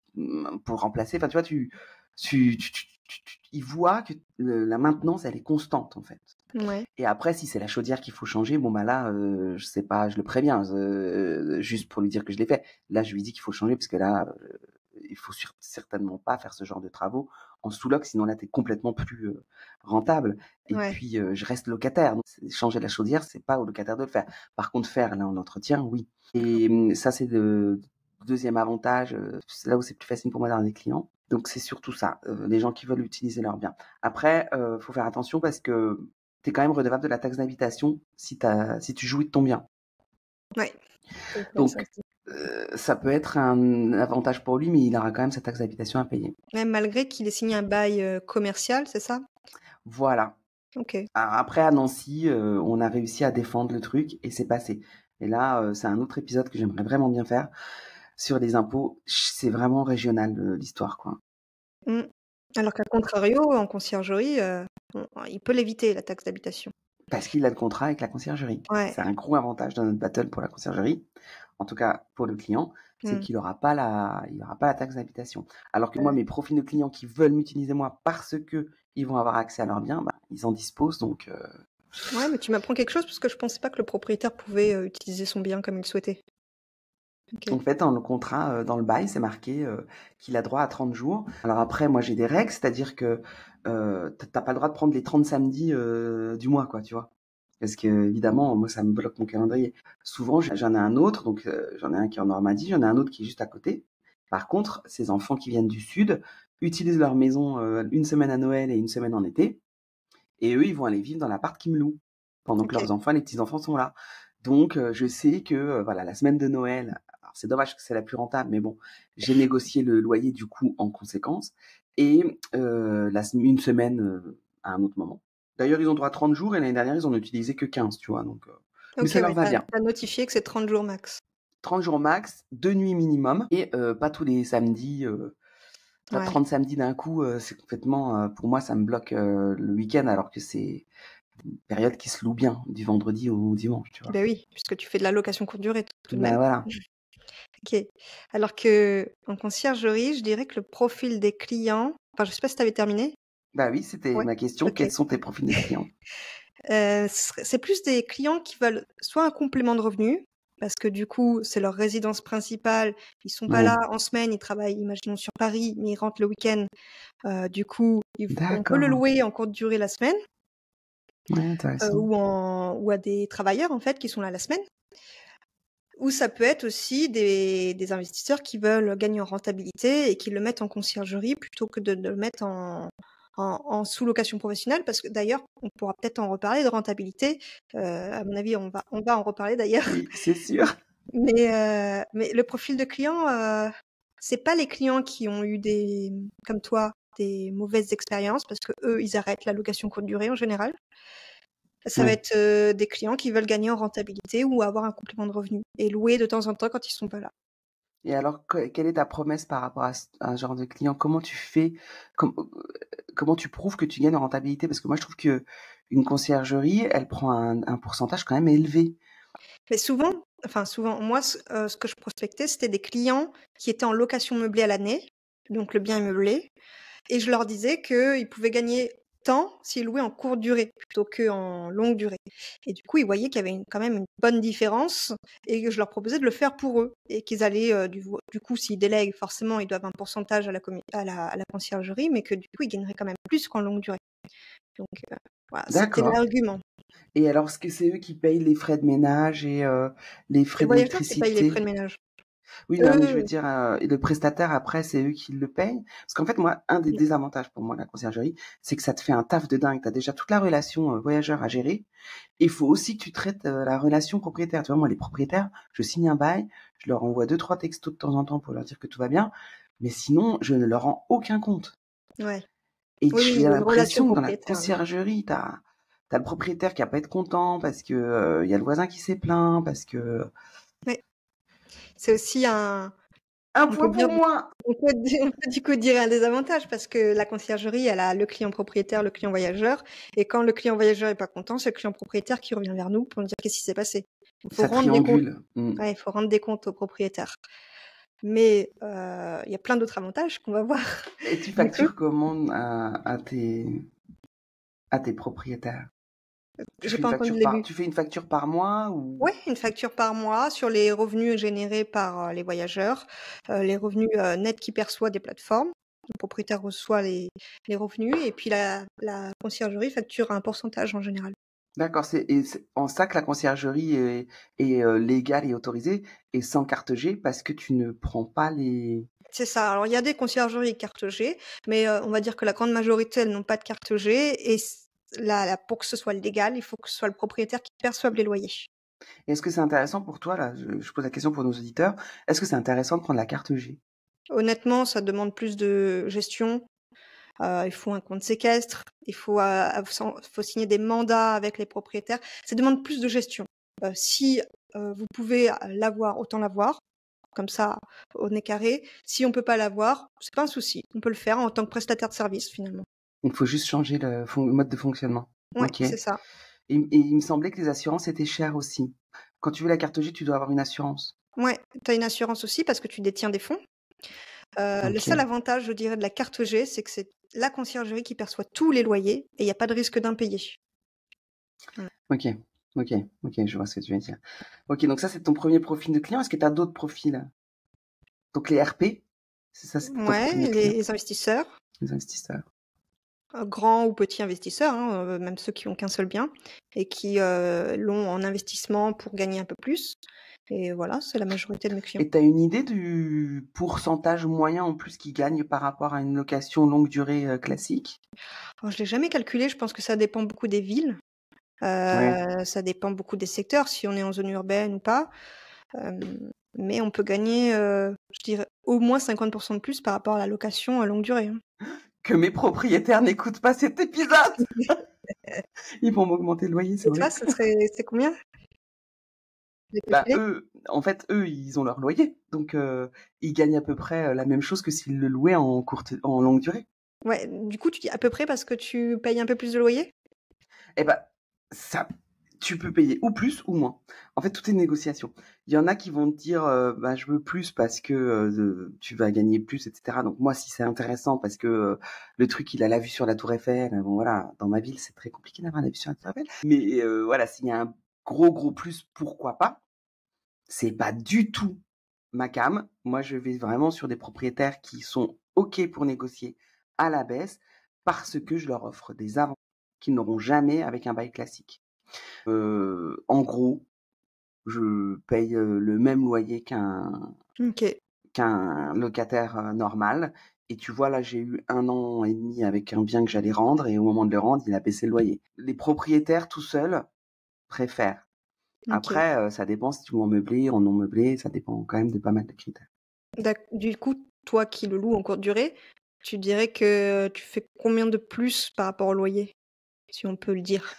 pour remplacer? Enfin, tu vois, ils voient que la maintenance, elle est constante, en fait. Ouais. Et après, si c'est la chaudière qu'il faut changer, bon, bah là, je sais pas, je le préviens, juste pour lui dire que je l'ai fait. Là, je lui dis qu'il faut le changer parce que là, il faut certainement pas faire ce genre de travaux en sous-loc, sinon là, tu es complètement plus rentable. Et Ouais. puis, je reste locataire. Donc, changer la chaudière, c'est pas au locataire de le faire. Par contre, faire là en entretien, oui. Et ça, c'est le deuxième avantage. C'est là où c'est plus facile pour moi d'avoir des clients. Donc, c'est surtout ça, les gens qui veulent utiliser leurs biens. Après, faut faire attention parce que tu es quand même redevable de la taxe d'habitation si tu jouis de ton bien. Ouais. C'est vrai, ça Donc, aussi. ça peut être un avantage pour lui, mais il aura quand même sa taxe d'habitation à payer. Ouais, malgré qu'il ait signé un bail, commercial, c'est ça? Voilà. OK. Après, à Nancy, on a réussi à défendre le truc et c'est passé. Et là, c'est un autre épisode que j'aimerais vraiment bien faire sur les impôts. C'est vraiment régional, l'histoire, quoi. Mmh. Alors qu'à contrario, en conciergerie, il peut l'éviter, la taxe d'habitation. Parce qu'il a le contrat avec la conciergerie. Ouais. C'est un gros avantage dans notre battle pour la conciergerie, en tout cas pour le client, c'est Mmh. qu'il aura pas la taxe d'habitation. Alors que moi, mes profils de clients qui veulent m'utiliser moi parce que ils vont avoir accès à leurs biens, bah, ils en disposent donc Ouais, mais tu m'apprends quelque chose parce que je pensais pas que le propriétaire pouvait, utiliser son bien comme il souhaitait. en OK. fait, dans le contrat, dans le bail, c'est marqué, qu'il a droit à 30 jours. Alors après, moi, j'ai des règles, c'est-à-dire que, tu pas le droit de prendre les 30 samedis, du mois, quoi, tu vois? Parce qu'évidemment, moi, ça me bloque mon calendrier. Souvent, j'en ai un autre, donc j'en ai un qui est en Normandie, j'en ai un autre qui est juste à côté. Par contre, ces enfants qui viennent du sud utilisent leur maison, 1 semaine à Noël et 1 semaine en été, et eux, ils vont aller vivre dans l'appart qui me loue, pendant que OK. leurs enfants, les petits-enfants sont là. Donc, je sais que, voilà, la semaine de Noël, alors c'est dommage que c'est la plus rentable, mais bon, j'ai négocié le loyer du coup en conséquence, et une semaine à un autre moment. D'ailleurs, ils ont droit à 30 jours et l'année dernière, ils en ont utilisé que 15, tu vois, donc, mais OK, ça ouais, leur va bien. tu notifié que c'est 30 jours max. 30 jours max, 2 nuits minimum, et pas tous les samedis. Tu vois, Ouais. 30 samedis d'un coup, c'est complètement, pour moi, ça me bloque le week-end, alors que c'est une période qui se loue bien, du vendredi au dimanche, tu vois. Beh, oui, puisque tu fais de la location courte durée tout de Bah même. voilà. OK. Alors qu'en conciergerie, je dirais que le profil des clients enfin, je sais pas si tu avais terminé? Bah oui, c'était Ouais, ma question. OK. Quels sont tes profils de clients? C'est plus des clients qui veulent soit un complément de revenu, parce que du coup, c'est leur résidence principale, ils sont pas Ouais. là en semaine, ils travaillent, imaginons sur Paris, mais ils rentrent le week-end. Du coup, on peut le D'accord. louer en courte durée la semaine Ouais, intéressant. ou à des travailleurs, en fait, qui sont là la semaine. Ou ça peut être aussi des investisseurs qui veulent gagner en rentabilité et qui le mettent en conciergerie plutôt que de le mettre en sous-location professionnelle. Parce que d'ailleurs, on pourra peut-être en reparler de rentabilité. À mon avis, on va en reparler d'ailleurs. Oui, c'est sûr. Mais le profil de client, c'est pas les clients qui ont eu comme toi, des mauvaises expériences parce que eux, ils arrêtent la location courte durée en général. Ça va Ouais. être des clients qui veulent gagner en rentabilité ou avoir un complément de revenu et louer de temps en temps quand ils sont pas là. Et alors, quelle est ta promesse par rapport à un genre de client? Comment tu fais? Comment tu prouves que tu gagnes en rentabilité? Parce que moi, je trouve que une conciergerie, elle prend un pourcentage quand même élevé. Mais souvent, moi, ce que je prospectais, c'était des clients qui étaient en location meublée à l'année, donc le bien est meublé, et je leur disais qu'ils pouvaient gagner tant s'ils louaient en courte durée plutôt qu'en longue durée. Et du coup, ils voyaient qu'il y avait quand même une bonne différence et que je leur proposais de le faire pour eux et qu'ils allaient, du coup, s'ils délèguent, forcément, ils doivent un pourcentage à la conciergerie, mais que du coup, ils gagneraient quand même plus qu'en longue durée. Donc, voilà, c'était D'accord. l'argument. Et alors, est-ce que c'est eux qui payent les frais de ménage et les Les frais voyageurs qui payent les frais d'électricité? de ménage. Oui, non, mais je veux Eux, dire, et le prestataire après, c'est eux qui le payent? Parce qu'en fait, moi, un des désavantages pour moi de la conciergerie, c'est que ça te fait un taf de dingue. Tu as déjà toute la relation, voyageur à gérer. Il faut aussi que tu traites, la relation propriétaire. Tu vois, moi, les propriétaires, je signe un bail, je leur envoie 2-3 textos de temps en temps pour leur dire que tout va bien, mais sinon, je ne leur rends aucun compte. ouais. Et Oui, oui, j'ai il y a une relation l'impression que dans la propriétaire, oui. conciergerie, tu as le propriétaire qui va pas être content parce que, il y a le voisin qui s'est plaint, parce que Ouais. C'est aussi un on peut point dire, pour moi! on peut du coup dire un désavantage parce que la conciergerie, elle a le client propriétaire, le client voyageur et quand le client voyageur est pas content, c'est le client propriétaire qui revient vers nous pour nous dire qu'est-ce qui s'est passé. Il faut Ça rendre des comptes. triangule. Mmh. Ouais, il faut rendre des comptes au propriétaire. Mais il y a plein d'autres avantages qu'on va voir Et tu du coup. factures comment à tes propriétaires? J'ai pas entendu le début. Tu fais une facture par mois ou? Ouais, une facture par mois sur les revenus générés par, les voyageurs, les revenus, nets qu'ils perçoivent des plateformes. Le propriétaire reçoit les revenus et puis la conciergerie facture un pourcentage en général. D'accord, c'est en ça que la conciergerie est, légale et autorisée et sans carte G parce que tu ne prends pas les C'est ça. Alors il y a des conciergeries carte G, mais, on va dire que la grande majorité, elles n'ont pas de carte G et pour que ce soit légal, il faut que ce soit le propriétaire qui perçoive les loyers. est-ce que c'est intéressant pour toi là, je pose la question pour nos auditeurs, est-ce que c'est intéressant de prendre la carte G? Honnêtement, ça demande plus de gestion. Il faut un compte séquestre, faut signer des mandats avec les propriétaires. Ça demande plus de gestion. Si, vous pouvez l'avoir, autant l'avoir, comme ça, au nez carré. Si on peut pas l'avoir, c'est pas un souci. On peut le faire en tant que prestataire de service, finalement. Il faut juste changer le mode de fonctionnement. Ouais, OK. c'est ça. Et il me semblait que les assurances étaient chères aussi. Quand tu veux la carte G, tu dois avoir une assurance. Ouais, tu as une assurance aussi parce que tu détiens des fonds. Le seul OK. avantage, je dirais, de la carte G, c'est que c'est la conciergerie qui perçoit tous les loyers et il y a pas de risque d'impayé. Voilà. OK. OK. OK, je vois ce que tu veux dire. OK, donc ça, c'est ton premier profil de client. Est-ce que tu as d'autres profils? Donc les RP, c'est ça, c'était ton Ouais, premier client? les investisseurs. Les investisseurs. Grands ou petits investisseurs, hein, même ceux qui ont qu'un seul bien et qui, l'ont en investissement pour gagner un peu plus et voilà, c'est la majorité de mes clients. Et tu as une idée du pourcentage moyen en plus qu'ils gagnent par rapport à une location longue durée, classique? Alors je l'ai jamais calculé, je pense que ça dépend beaucoup des villes, Ouais. ça dépend beaucoup des secteurs, si on est en zone urbaine ou pas, hem, mais on peut gagner, je dirais au moins 50 de plus par rapport à la location à longue durée, hein. Que mes propriétaires n'écoutent pas cet épisode! Ils vont m'augmenter le loyer, c'est Et toi, horrible. c'est combien? Tu l'as Bah, calculé? eux, en fait, eux, ils ont leur loyer, donc ils gagnent à peu près, la même chose que s'ils le louaient en longue durée. Ouais, du coup, tu dis à peu près parce que tu payes un peu plus de loyer? Et bah, ça tu peux payer ou plus ou moins. En fait, tout est négociation. Il y en a qui vont te dire, bah, je veux plus parce que, tu vas gagner plus et cetera. Donc moi, si c'est intéressant parce que, le truc, il a la vue sur la tour Eiffel, bon voilà, dans ma ville, c'est très compliqué d'avoir la vue sur la tour Eiffel. Mais, voilà, s'il y a un gros, gros plus, pourquoi pas? C'est pas du tout ma came. Moi, je vais vraiment sur des propriétaires qui sont OK pour négocier à la baisse parce que je leur offre des avantages. qu'ils n'auront jamais avec un bail classique. En gros, je paye le même loyer OK. qu'un locataire normal. Et tu vois, là, j'ai eu 1 an et demi avec un bien que j'allais rendre, et au moment de le rendre, il a baissé le loyer. Les propriétaires tout seuls préfèrent. OK. Après, ça dépend si tu loues en meublé, en non meublé, ça dépend quand même de pas mal de critères. Du coup, toi qui le loues en courte durée, tu dirais que tu fais combien de plus par rapport au loyer? Si on peut le dire?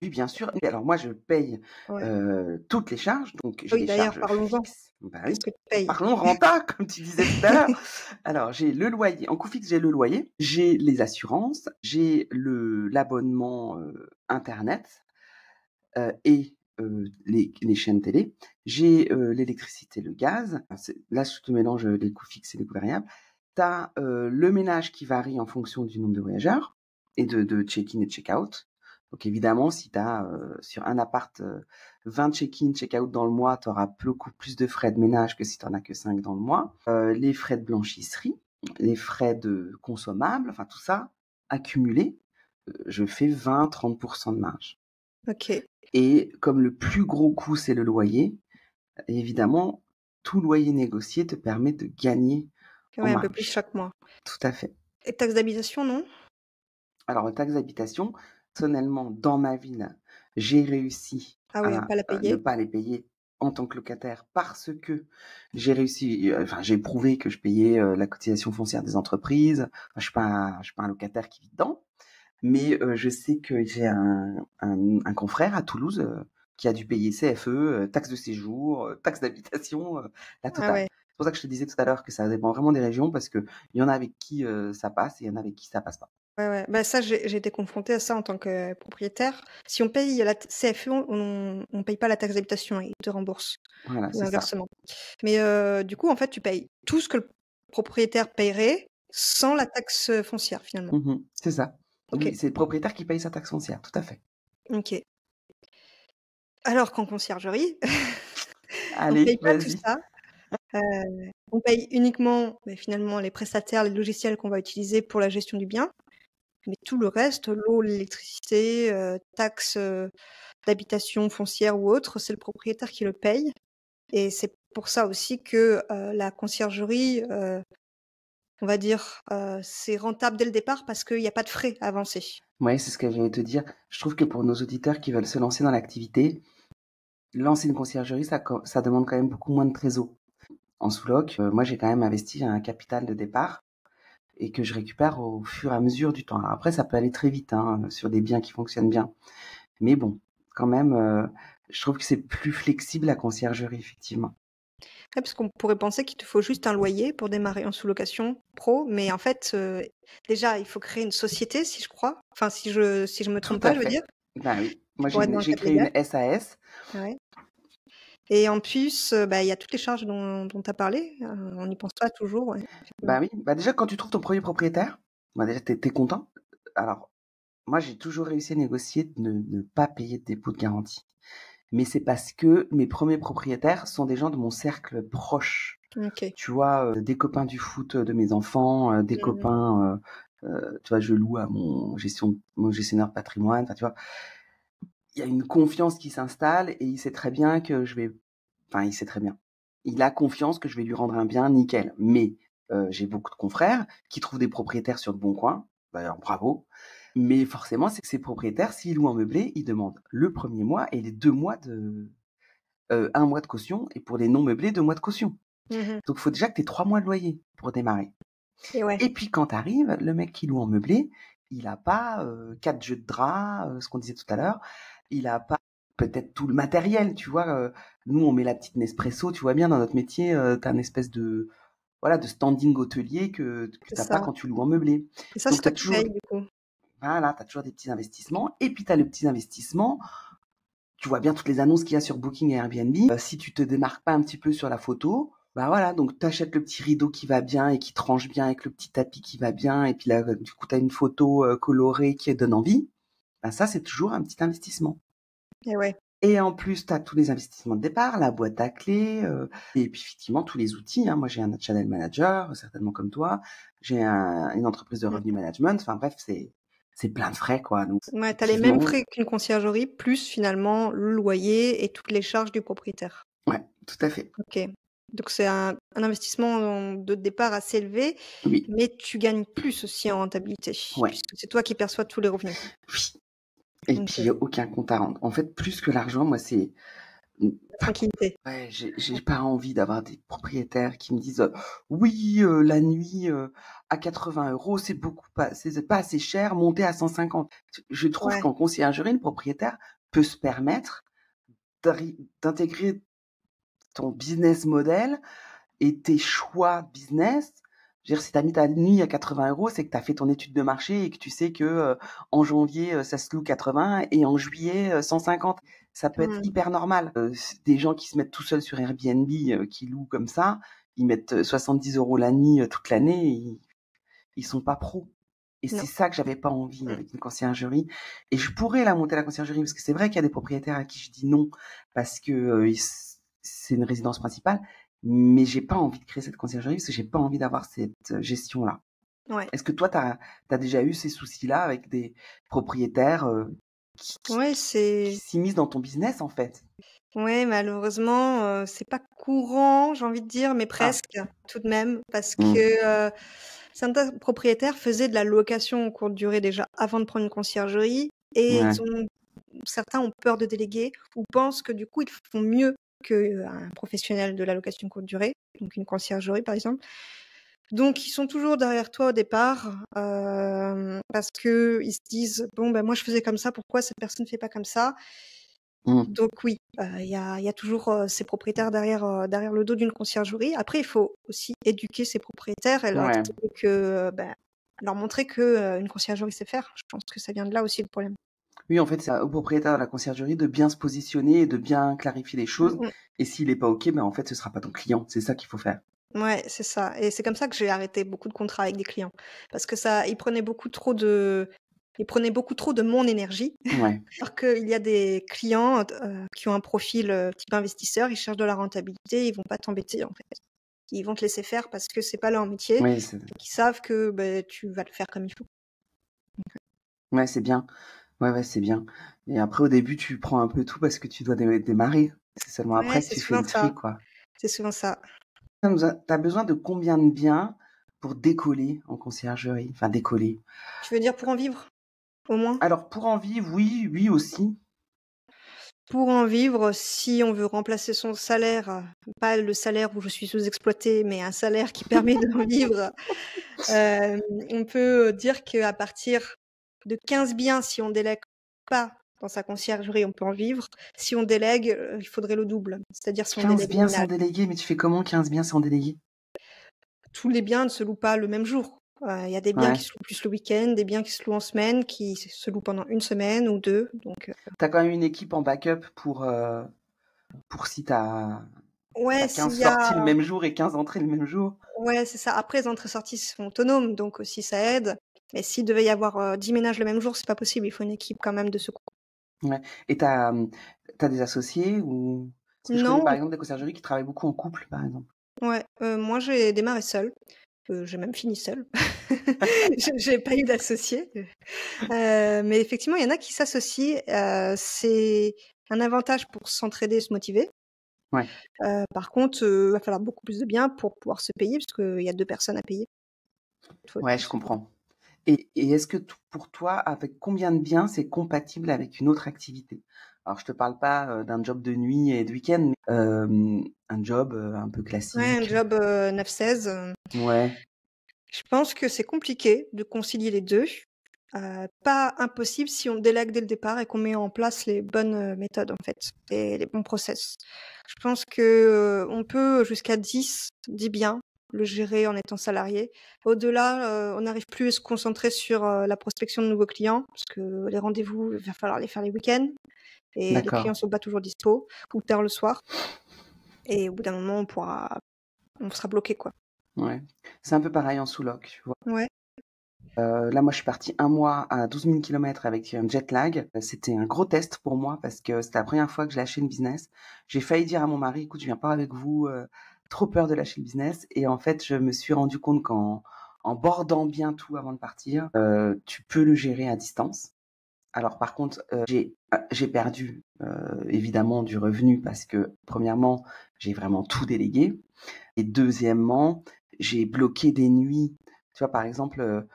Oui, bien sûr. Et alors moi, je paye, Ouais. toutes les charges, donc Ah j'ai oui, des d'ailleurs, charges parlons-en. fixes. Bah Qu'est-ce oui. que tu payes? Parlons renta, comme tu disais tout à l'heure. Alors j'ai le loyer, en coût fixe, j'ai le loyer, j'ai les assurances, j'ai l'abonnement, internet, et les chaînes télé. J'ai, l'électricité, le gaz. Enfin, là, je te mélange, les coûts fixes et les coûts variables. Tu as, le ménage qui varie en fonction du nombre de voyageurs et de check-in et de check-out. Donc évidemment, si tu as, sur un appart, 20 check-in, check-out dans le mois, tu auras beaucoup plus de frais de ménage que si tu en as que 5 dans le mois. Les frais de blanchisserie, les frais de consommables, enfin tout ça accumulé, je fais 20-30 % de marge. OK. Et comme le plus gros coût, c'est le loyer, évidemment, tout loyer négocié te permet de gagner en Ouais, un peu plus marge. chaque mois. Tout à fait. Et taxe d'habitation, non? Alors, taxe d'habitation, personnellement, dans ma ville, j'ai réussi Ah oui, à à pas la ne payer. pas les payer en tant que locataire parce que j'ai réussi, enfin, j'ai prouvé que je payais la cotisation foncière des entreprises. Enfin, je suis pas un locataire qui vit dedans. Mais je sais que j'ai un confrère à Toulouse, qui a dû payer CFE, taxe de séjour, taxe d'habitation, la Ah totale. ouais. C'est pour ça que je te disais tout à l'heure que ça dépend vraiment des régions parce qu'il y en a avec qui, ça passe et il y en a avec qui ça passe pas. Ouais, ouais. Bah, ça, j'ai été confrontée à ça en tant que propriétaire. Si on paye la CFE, on paye pas la taxe d'habitation, ils te remboursent Voilà, ou c'est ça. inversement. Mais du coup, en fait, tu payes tout ce que le propriétaire paierait sans la taxe, foncière, finalement. C'est ça. OK, Oui, c'est le propriétaire qui paye sa taxe foncière, tout à fait. OK. Alors qu'en conciergerie, on Allez, paye pas tout vas-y. ça. Heu, on paye uniquement, beh, finalement, les prestataires, les logiciels qu'on va utiliser pour la gestion du bien. Mais tout le reste, l'eau, l'électricité, taxes, d'habitation foncière ou autre, c'est le propriétaire qui le paye et c'est pour ça aussi que, la conciergerie, on va dire, c'est rentable dès le départ parce qu'il y a pas de frais à avancer. Ouais, c'est ce que j'allais te dire. Je trouve que pour nos auditeurs qui veulent se lancer dans l'activité, lancer une conciergerie, ça demande quand même beaucoup moins de trésor. En sous-loc, moi, j'ai quand même investi un capital de départ et que je récupère au fur et à mesure du temps. Alors après, ça peut aller très vite, hein, sur des biens qui fonctionnent bien. Mais bon, quand même, je trouve que c'est plus flexible la conciergerie, effectivement. Ouais, parce qu'on pourrait penser qu'il te faut juste un loyer pour démarrer en sous-location pro, mais en fait, déjà, il faut créer une société, si je crois. Enfin, si je me Tout trompe pas, à je veux dire, fait. Bah oui. Moi, pour être dans le j'ai cadre créé légal. une SAS. Ouais. Et en plus, bah, il y a toutes les charges dont tu as parlé, on n'y pense pas toujours, ouais, effectivement. Bah oui. Bah déjà, quand tu trouves ton premier propriétaire, bah déjà, t'es content. Alors, moi, j'ai toujours réussi à négocier de ne pas payer de dépôt de garantie. Mais c'est parce que mes premiers propriétaires sont des gens de mon cercle proche. OK. Tu vois, des copains du foot, de mes enfants, des Mmh. copains, tu vois, je loue à mon gestionnaire de patrimoine, enfin, tu vois? Il y a une confiance qui s'installe et il sait très bien que il sait très bien. Il a confiance que je vais lui rendre un bien nickel. Mais, j'ai beaucoup de confrères qui trouvent des propriétaires sur le bon coin. D'ailleurs, bravo. Mais forcément, c'est que ces propriétaires, s'ils louent en meublé, ils demandent le premier mois et les 2 mois 1 mois de caution, et pour les non meublés, 2 mois de caution. Mmh. Donc, il faut déjà que tu aies 3 mois de loyer pour démarrer. Et ouais. Et puis quand tu arrives, le mec qui loue en meublé, il a pas, 4 jeux de draps, ce qu'on disait tout à l'heure. Il a pas peut-être tout le matériel, tu vois? Nous, on met la petite Nespresso, tu vois bien dans notre métier, tu as une espèce de, voilà, de standing hôtelier que C'est tu as pas ça. quand tu loues en meublé. Et ça, c'est Donc tu as toi qui toujours payes, du coup? voilà, tu as toujours des petits investissements et puis tu as le petit investissement. Tu vois bien toutes les annonces qu'il y a sur Booking et Airbnb. Si tu te démarques pas un petit peu sur la photo, bah voilà, donc tu achètes le petit rideau qui va bien et qui tranche bien avec le petit tapis qui va bien et puis là, du coup, tu as une photo, colorée qui donne envie. Bah ça, c'est toujours un petit investissement. Et ouais. Et en plus, tu as tous les investissements de départ, la boîte à clés, et puis effectivement tous les outils, hein. Moi, j'ai un channel manager, certainement comme toi. J'ai une entreprise de Mmh. revenu management. Enfin bref, c'est c'est plein de frais, quoi. Donc Ouais, tu as les mêmes effectivement, frais qu'une conciergerie, plus finalement le loyer et toutes les charges du propriétaire. ouais, tout à fait. OK. Donc c'est un investissement de départ assez élevé, Oui, mais tu gagnes plus aussi en rentabilité, ouais, puisque c'est toi qui perçois tous les revenus. oui. Et puis il y OK, a aucun compte à rendre. En fait, plus que l'argent, moi, c'est mmh, la pas tranquillité. ouais, j'ai pas envie d'avoir des propriétaires qui me disent, «Oui, la nuit, à 80 €, c'est pas assez cher, montez à 150». Je trouve Ouais. qu'en conciergerie, le propriétaire peut se permettre d'intégrer ton business model et tes choix business. Je veux dire, si tu as mis ta nuit à 80 €, c'est que tu as fait ton étude de marché et que tu sais que, en janvier, ça se loue 80 et en juillet, 150. Ça peut être Mmh. hyper normal. Des gens qui se mettent tout seuls sur Airbnb, qui louent comme ça, ils mettent, 70 € la nuit, toute l'année, ils sont pas pros. Et c'est Non. ça que j'avais pas envie Mmh. avec une conciergerie. Et je pourrais la monter, la conciergerie, parce que c'est vrai qu'il y a des propriétaires à qui je dis non parce que, c'est une résidence principale, mais j'ai pas envie de créer cette conciergerie parce que j'ai pas envie d'avoir cette, gestion-là. Ouais. Est-ce que toi, tu as déjà eu ces soucis-là avec des propriétaires, Ouais, qui c'est s'immiscent dans ton business, en fait? ouais, malheureusement, c'est pas courant, j'ai envie de dire, mais Ah. presque, tout de même, parce Mmh. que, certains propriétaires faisaient de la location courte durée déjà avant de prendre une conciergerie et Ouais. certains ont peur de déléguer ou pensent que du coup, ils font mieux qu'un professionnel de la location courte durée, donc une conciergerie, par exemple. Donc ils sont toujours derrière toi au départ, parce qu'ils se disent: «Bon, ben, moi, je faisais comme ça, pourquoi cette personne ne fait pas comme ça?» Mmh. Donc oui, il y a toujours, ces propriétaires derrière le dos d'une conciergerie. Après, il faut aussi éduquer ces propriétaires et leur Ouais. expliquer que, leur montrer que, une conciergerie sait faire. Je pense que ça vient de là aussi le problème. Oui, en fait, c'est au propriétaire de la conciergerie de bien se positionner et de bien clarifier les Mmh choses mh. et s'il est pas OK, ben, en fait, ce sera pas ton client. C'est ça qu'il faut faire. Ouais, c'est ça et c'est comme ça que j'ai arrêté beaucoup de contrats avec des clients. Parce que ça ils prenaient beaucoup trop de mon énergie, Ouais. alors qu'il y a des clients, qui ont un profil, type investisseur, ils cherchent de la rentabilité, ils vont pas t'embêter, en fait. Ils vont te laisser faire parce que c'est pas leur métier Oui, c'est et qu'ils savent que, tu vas le faire comme il faut. ouais, c'est bien. Ouais, ouais, c'est bien et après, au début, tu prends un peu tout parce que tu dois démarrer. C'est seulement Ouais, après que c'est tu fais souvent le tri, ça, quoi. c'est souvent ça. Tu as besoin de combien de biens pour décoller en conciergerie? Enfin, décoller. Tu veux dire pour en vivre, au moins? Alors, pour en vivre, oui, oui aussi. Pour en vivre, si on veut remplacer son salaire, pas le salaire où je suis sous-exploitée, mais un salaire qui permet d'en vivre, hem, on peut dire qu'à partir de 15 biens, si on délègue pas dans sa conciergerie, on peut en vivre. Si on délègue, il faudrait le double, c'est-à-dire si on 15 délègue le biens sans ménage. déléguer, mais tu fais comment 15 biens sans déléguer? Tous les biens ne se louent pas le même jour. Il y a des biens qui Ouais. se louent plus le week-end, des biens qui se louent en semaine, qui se louent pendant une semaine ou 2. Donc Tu as quand même une équipe en backup pour si tu as ouais, 15 s'il y a sorties le même jour et 15 entrées le même jour? ouais, c'est ça. Après les entrées-sorties sont autonomes, donc aussi ça aide. Mais s'il devait y avoir, 10 ménages le même jour, c'est pas possible. Il faut une équipe quand même de secours. Ouais et tu as des associés ou parce que je connais Non, par exemple des conciergeries qui travaillent beaucoup en couple, par exemple. ouais, moi j'ai démarré seule, j'ai même fini seule. J'ai pas eu d'associé, mais effectivement, il y en a qui s'associent, c'est un avantage pour s'entraider et se motiver. Ouais, Par contre, va falloir beaucoup plus de biens pour pouvoir se payer, parce qu'il y a 2 personnes à payer. Faut être ouais, je plus. comprends et est-ce que t pour toi, avec combien de biens, c'est compatible avec une autre activité? Alors je te parle pas, d'un job de nuit et de week-end, mais un job, un peu Ouais, un classique. job, 9-16, Ouais, je pense que c'est compliqué de concilier les 2. Pas impossible si on délègue dès le départ et qu'on met en place les bonnes, méthodes, en fait et les bons process. Je pense que, on peut jusqu'à 10 biens, le gérer en étant salarié. Au-delà, on n'arrive plus à se concentrer sur, la prospection de nouveaux clients parce que les rendez-vous, il va falloir les faire les week-ends et les d'accord. clients sont pas toujours dispo ou tard le soir et au bout d'un moment, on sera bloqué, quoi. Ouais. C'est un peu pareil en sous-loc, tu vois? Ouais. Là, moi, je suis partie un mois à 12 000 kilomètres avec un jet lag. C'était un gros test pour moi parce que c'était la première fois que je lâchais une business. J'ai failli dire à mon mari: «Écoute, je viens pas avec vous, trop peur de lâcher le business» et en fait, je me suis rendu compte qu'en en bordant bien tout avant de partir, tu peux le gérer à distance. Alors par contre, j'ai perdu, évidemment du revenu parce que premièrement, j'ai vraiment tout délégué et deuxièmement, j'ai bloqué des nuits. Tu vois, par exemple,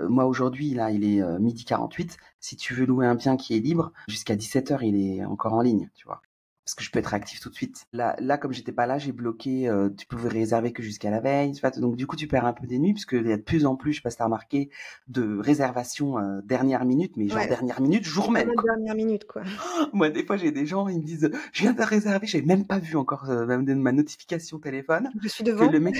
moi aujourd'hui, là, il est, 12h48. Si tu veux louer un bien qui est libre, jusqu'à 17h, il est encore en ligne, tu vois? Parce que je peux être actif tout de suite. Là, comme j'étais pas là, j'ai bloqué, tu pouvais réserver que jusqu'à la veille, tu vois? Donc du coup, tu perds un peu des nuits puisqu'il y a de plus en plus, je sais pas si tu as remarqué, de réservations, dernière minute, mais genre Ouais, dernière minute, jour pas même, mal quoi. dernière minute, quoi. Moi, des fois, j'ai des gens, ils me disent, je viens de réserver, j'ai même pas vu encore même ma notification téléphone, Je suis que devant. le mec,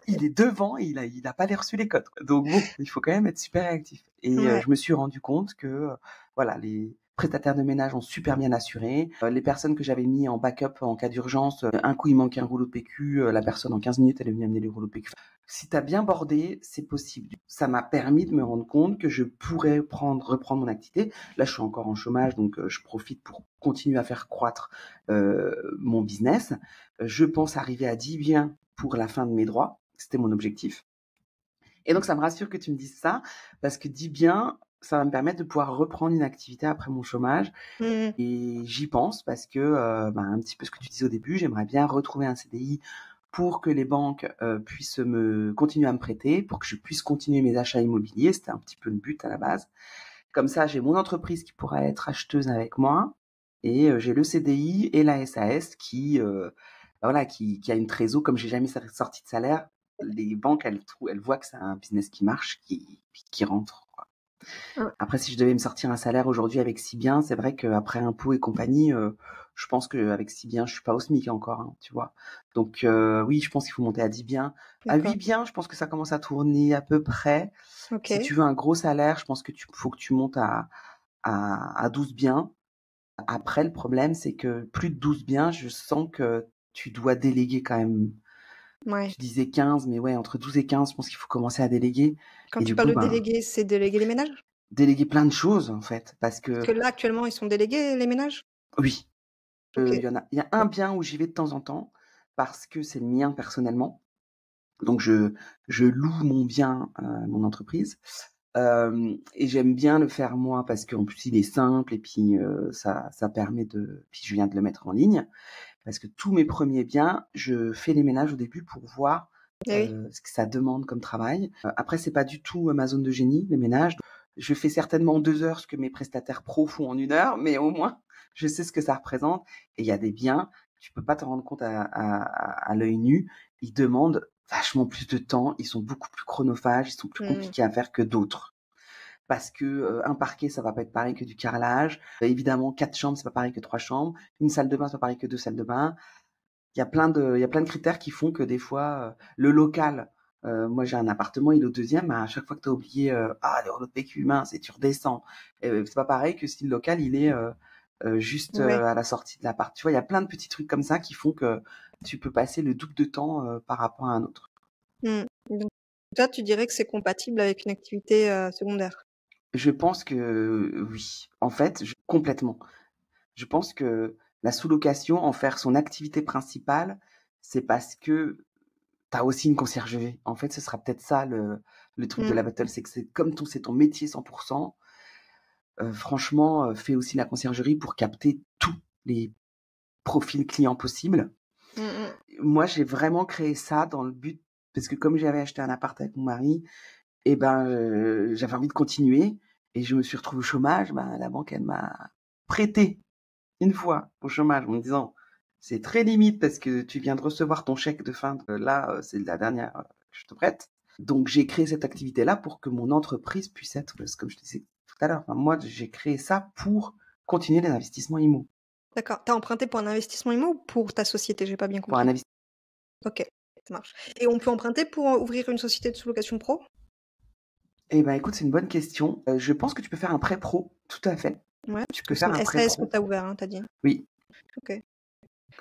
il est devant et il a pas reçu les codes, quoi. Donc bon, il faut quand même être super réactif. Et Ouais. je me suis rendu compte que, voilà, les prestataires de ménage ont super bien assuré. Les personnes que j'avais mis en backup en cas d'urgence, un coup, il manquait un rouleau de PQ, la personne en 15 minutes, elle est venue amener les rouleaux de PQ. Si tu as bien bordé, c'est possible. Ça m'a permis de me rendre compte que je pourrais reprendre mon activité. Là, je suis encore en chômage, donc je profite pour continuer à faire croître mon business. Je pense arriver à 10 biens pour la fin de mes droits. C'était mon objectif. Et donc, ça me rassure que tu me dises ça, parce que 10 biens, ça va me permettre de pouvoir reprendre une activité après mon chômage. Mmh. Et j'y pense parce que, un petit peu ce que tu disais au début, j'aimerais bien retrouver un CDI pour que les banques puissent continuer à me prêter, pour que je puisse continuer mes achats immobiliers. C'était un petit peu le but à la base. Comme ça, j'ai mon entreprise qui pourra être acheteuse avec moi et j'ai le CDI et la SAS qui, voilà, qui a une trésor. Comme j'ai jamais sorti de salaire, les banques, elles voient que c'est un business qui marche, qui rentre, quoi. Ouais. Après, si je devais me sortir un salaire aujourd'hui avec 6 biens, c'est vrai qu'après impôts et compagnie, je pense qu'avec 6 biens, je suis pas au SMIC encore, hein, tu vois. Donc oui, je pense qu'il faut monter à 10 biens. À 8 D'accord. biens, je pense que ça commence à tourner à peu près. Si OK. tu veux un gros salaire, je pense que faut que tu montes à 12 biens. Après, le problème, c'est que plus de 12 biens, je sens que tu dois déléguer quand même. Ouais. Tu disais 15, mais ouais, entre 12 et 15, je pense qu'il faut commencer à déléguer. Quand Et tu du parles coup, de déléguer, c'est déléguer les ménages? déléguer plein de choses, en fait. Parce Parce que, que là, actuellement, ils sont délégués, les ménages? oui, OK. il y a un bien où j'y vais de temps en temps, parce que c'est le mien personnellement. Donc, je loue mon bien à mon entreprise. Et j'aime bien le faire moi parce qu'en plus il est simple et puis ça permet puis je viens de le mettre en ligne parce que tous mes premiers biens, je fais les ménages au début pour voir Eh oui. ce que ça demande comme travail. Après c'est pas du tout ma zone de génie, les ménages. Je fais certainement en 2 heures ce que mes prestataires pros font en 1 heure, mais au moins je sais ce que ça représente. Et il y a des biens, tu peux pas te rendre compte à l'œil nu, ils demandent vachement plus de temps, ils sont beaucoup plus chronophages, ils sont plus Mmh. compliqués à faire que d'autres. Parce que un parquet, ça va pas être pareil que du carrelage. Évidemment, 4 chambres, c'est pas pareil que 3 chambres. Une salle de bain, c'est pas pareil que 2 salles de bain. Il y a plein de critères qui font que des fois, le local, moi j'ai un appartement, il est au deuxième, à chaque fois que tu as oublié, les rouleaux de PQ mince et tu redescends. C'est pas pareil que si le local, il est juste Ouais. à la sortie de l'appart. Tu vois, il y a plein de petits trucs comme ça qui font que tu peux passer le double de temps par rapport à un autre. Mmh. Donc toi, tu dirais que c'est compatible avec une activité, secondaire? Je pense que oui. En fait, complètement. Je pense que la sous-location, en faire son activité principale, c'est parce que tu as aussi une conciergerie. En fait, ce sera peut-être ça le truc de Mmh. la battle, c'est que c'est comme c'est ton métier 100%, franchement, fais aussi la conciergerie pour capter tous les profils clients possibles. Mmh mh. Moi, j'ai vraiment créé ça dans le but parce que comme j'avais acheté un appart avec mon mari et ben, j'avais envie de continuer et je me suis retrouvée au chômage, la banque, elle m'a prêté une fois au chômage en me disant: «C'est très limite parce que tu viens de recevoir ton chèque de fin de là, c'est la dernière, que je te prête». Donc j'ai créé cette activité-là pour que mon entreprise puisse être, comme je te disais tout à l'heure, enfin moi j'ai créé ça pour continuer les investissements immo. D'accord. Tu as emprunté pour un investissement immo ou pour ta société? J'ai pas bien Pour un compris. investi OK, ça marche et on peut emprunter pour, ouvrir une société de sous-location pro? Eh ben, écoute, c'est une bonne question. Je pense que tu peux faire un prêt pro, tout à fait. Ouais, Tu parce peux que c'est faire une un prêt SAS que pro. tu as ouvert, hein, tu as dit? Oui. OK.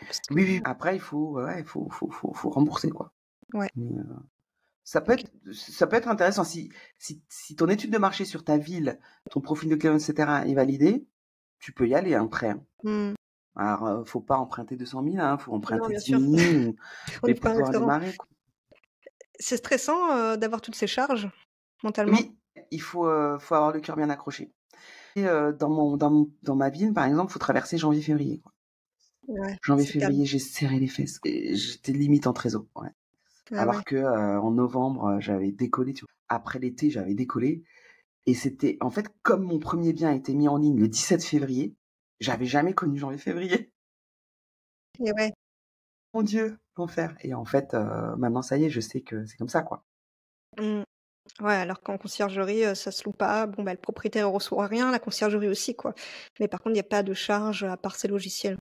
Parce que Oui, oui. Après il faut, ouais, il faut rembourser, quoi. ouais, Mais Ça peut OK. être ça peut être intéressant si ton étude de marché sur ta ville, ton profil de client et cetera est validé, tu peux y aller, un prêt, hein. Mmh. Alors, faut pas emprunter 200 000, hein, faut Non, emprunter bien 10 sûr. 000 On mais n'est pas pour un pouvoir restaurant. démarrer, quoi. C'est stressant, d'avoir toutes ces charges, mentalement? Oui, faut avoir le cœur bien accroché et dans ma ville, par exemple, faut traverser janvier-février, quoi. Ouais, c'est calme. Janvier-février, j'ai serré les fesses et j'étais limite en trésor, ouais. Ah ouais. Alors que, en novembre, j'avais décollé, tu vois? Après l'été, j'avais décollé et c'était en fait, comme mon premier bien a été mis en ligne le 17 février, j'avais jamais connu janvier-février. Et ouais. Mon Dieu, l'enfer et en fait, maintenant ça y est, je sais que c'est comme ça, quoi. Mmh. Ouais, alors qu'en conciergerie, ça se loue pas. Bon, bah, le propriétaire reçoit rien, la conciergerie aussi, quoi. Mais par contre, il y a pas de charge à part ces logiciels.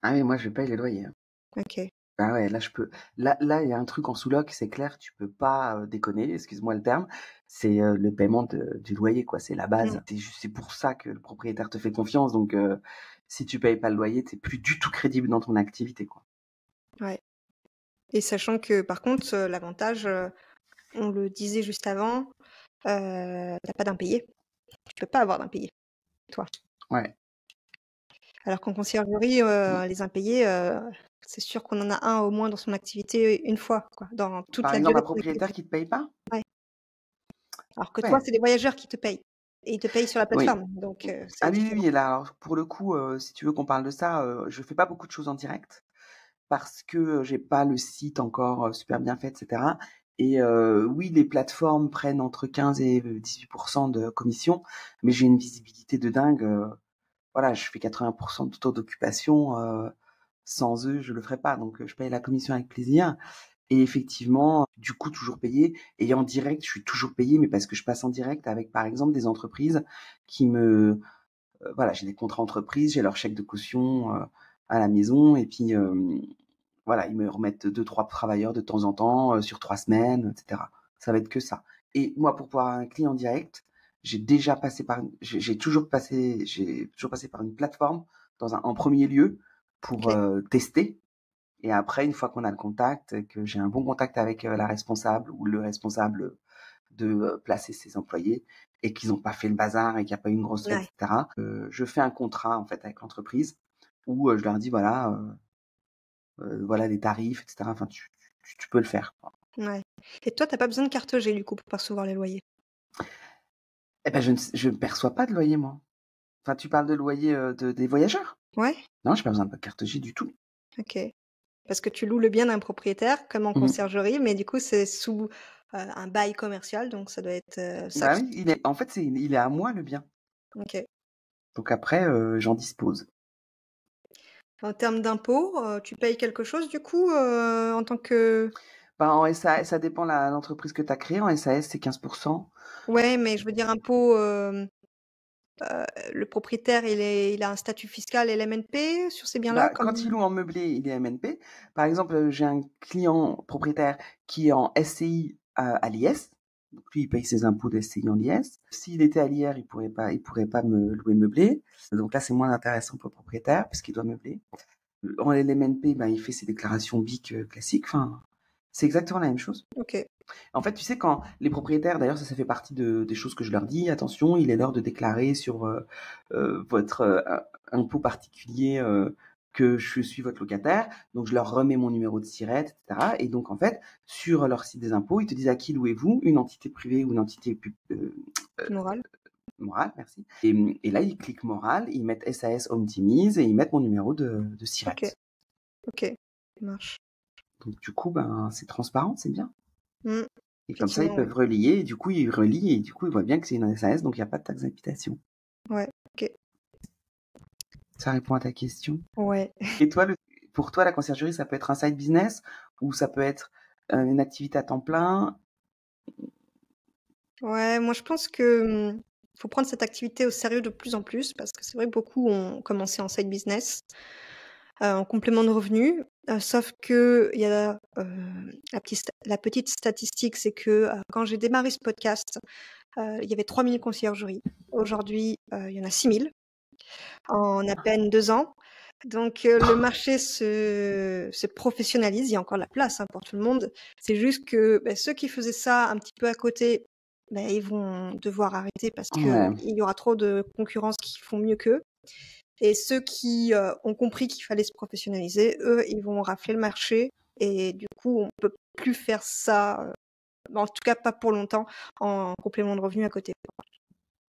Ah oui, moi je paye les loyers, hein. OK. Ah ouais, là je peux là, il y a un truc en sous-loc, c'est clair, tu peux pas, déconner, excuse-moi le terme. C'est, le paiement du loyer, quoi, c'est la Mmh. base. C'est pour ça que le propriétaire te fait confiance donc si tu payes pas le loyer, tu es plus du tout crédible dans ton activité, quoi. Ouais. Et sachant que par contre, l'avantage, on le disait juste avant, tu pas d'impayé. Tu peux pas avoir d'impayé, toi. Ouais. Alors qu'en conciergerie, les impayés, c'est sûr qu'on en a un au moins dans son activité une fois, quoi, dans toute Par la exemple, durée un de son propriétaire activité. qui te paye pas? Ouais. Alors que toi, Ouais, c'est les voyageurs qui te payent et ils te payent sur la oui. plateforme, donc Ah c'est oui, oui, différent. oui et là, alors pour le coup, si tu veux qu'on parle de ça, je fais pas beaucoup de choses en direct parce que, j'ai pas le site encore, super bien fait et cetera et oui, les plateformes prennent entre 15 et 18 de commission, mais j'ai une visibilité de dingue, voilà, je fais 80 de taux d'occupation, sans eux, je le ferais pas donc je paye la commission avec plaisir et effectivement, du coup, toujours payé et en direct, je suis toujours payé, mais parce que je passe en direct avec, par exemple, des entreprises qui me voilà, j'ai des contrats entreprises, j'ai leur chèque de caution, à la maison et puis, voilà, ils me remettent deux trois travailleurs de temps en temps, sur 3 semaines, et cetera. Ça va être que ça et moi, pour pouvoir avoir un client direct, j'ai toujours passé par une plateforme en premier lieu pour, OK. tester et après une fois qu'on a le contact et que j'ai un bon contact avec, la responsable ou le responsable, de, placer ses employés et qu'ils ont pas fait le bazar et qu'il y a pas eu une grosse fête Ouais, et cetera, je fais un contrat, en fait, avec l'entreprise où, je leur dis: «Voilà, voilà les tarifs et cetera». Enfin, tu peux le faire, quoi. ouais. Et toi, tu pas besoin de carte G, du coup, pour percevoir les loyers? Et ben, je ne perçois pas de loyer, moi. Enfin, tu parles de loyer, des voyageurs? Ouais? Non, j'ai pas besoin de carte G du tout. OK. Parce que tu loues le bien d'un propriétaire comme en Mmh. conciergerie, mais du coup, c'est sous, un bail commercial, donc ça doit être, ça Bah qui oui, il est à moi le bien. OK. Donc après, j'en dispose. En termes d'impôts, tu payes quelque chose du coup, en tant que Bah, en SAS, ça dépend l'entreprise que tu as créée. En SAS, c'est 15. ouais, mais je veux dire impôts, le propriétaire, il a un statut fiscal LMNP sur ces biens-là Bah, quand il comme loue en meublé, il est MNP. Par exemple, j'ai un client propriétaire qui est en SCI à l'IS. Donc lui, il paye ses impôts de SCI en IS. S'il était à l'IR, il pourrait pas me louer meublé. Donc là, c'est moins intéressant pour le propriétaire parce qu'il doit meubler. En LMNP, ben, il fait ses déclarations BIC classiques. Enfin, c'est exactement la même chose. OK. En fait, tu sais, quand les propriétaires, d'ailleurs, ça fait partie des choses que je leur dis, attention, il est l'heure de déclarer sur votre impôt particulier que je suis votre locataire. Donc, je leur remets mon numéro de SIRET, etc. Et donc, en fait, sur leur site des impôts, ils te disent à qui louez-vous, une entité privée ou une entité euh, Morale. morale, merci. Et là, ils cliquent morale, ils mettent SAS Optimise et ils mettent mon numéro de SIRET. OK, OK, ça marche. Donc, du coup, ben, c'est transparent, c'est bien. Mmh. Et comme ça, ils Effectivement, ouais. peuvent relier, et du coup, ils relient, et du coup, ils voient bien que c'est une SAS, donc il n'y a pas de taxe d'habitation. Ouais, OK. Ça répond à ta question. Ouais. Et toi, pour toi, la conciergerie, ça peut être un side business ou ça peut être une activité à temps plein? Ouais, moi je pense que, faut prendre cette activité au sérieux de plus en plus parce que c'est vrai que beaucoup ont commencé en side business, en complément de revenus, sauf qu'il y a, la petite statistique, c'est que, quand j'ai démarré ce podcast, il y avait 3 000 conciergeries. Aujourd'hui, il y en a 6 000 en à peine 2 ans. Donc le marché se professionnalise. Il y a encore de la place, hein, pour tout le monde. C'est juste que, ceux qui faisaient ça un petit peu à côté, ils vont devoir arrêter parce qu'il Ouais. y aura trop de concurrence qui font mieux qu'eux et ceux qui, ont compris qu'il fallait se professionnaliser, eux, ils vont rafler le marché et du coup, on peut plus faire ça, en tout cas pas pour longtemps, en complément de revenu à côté.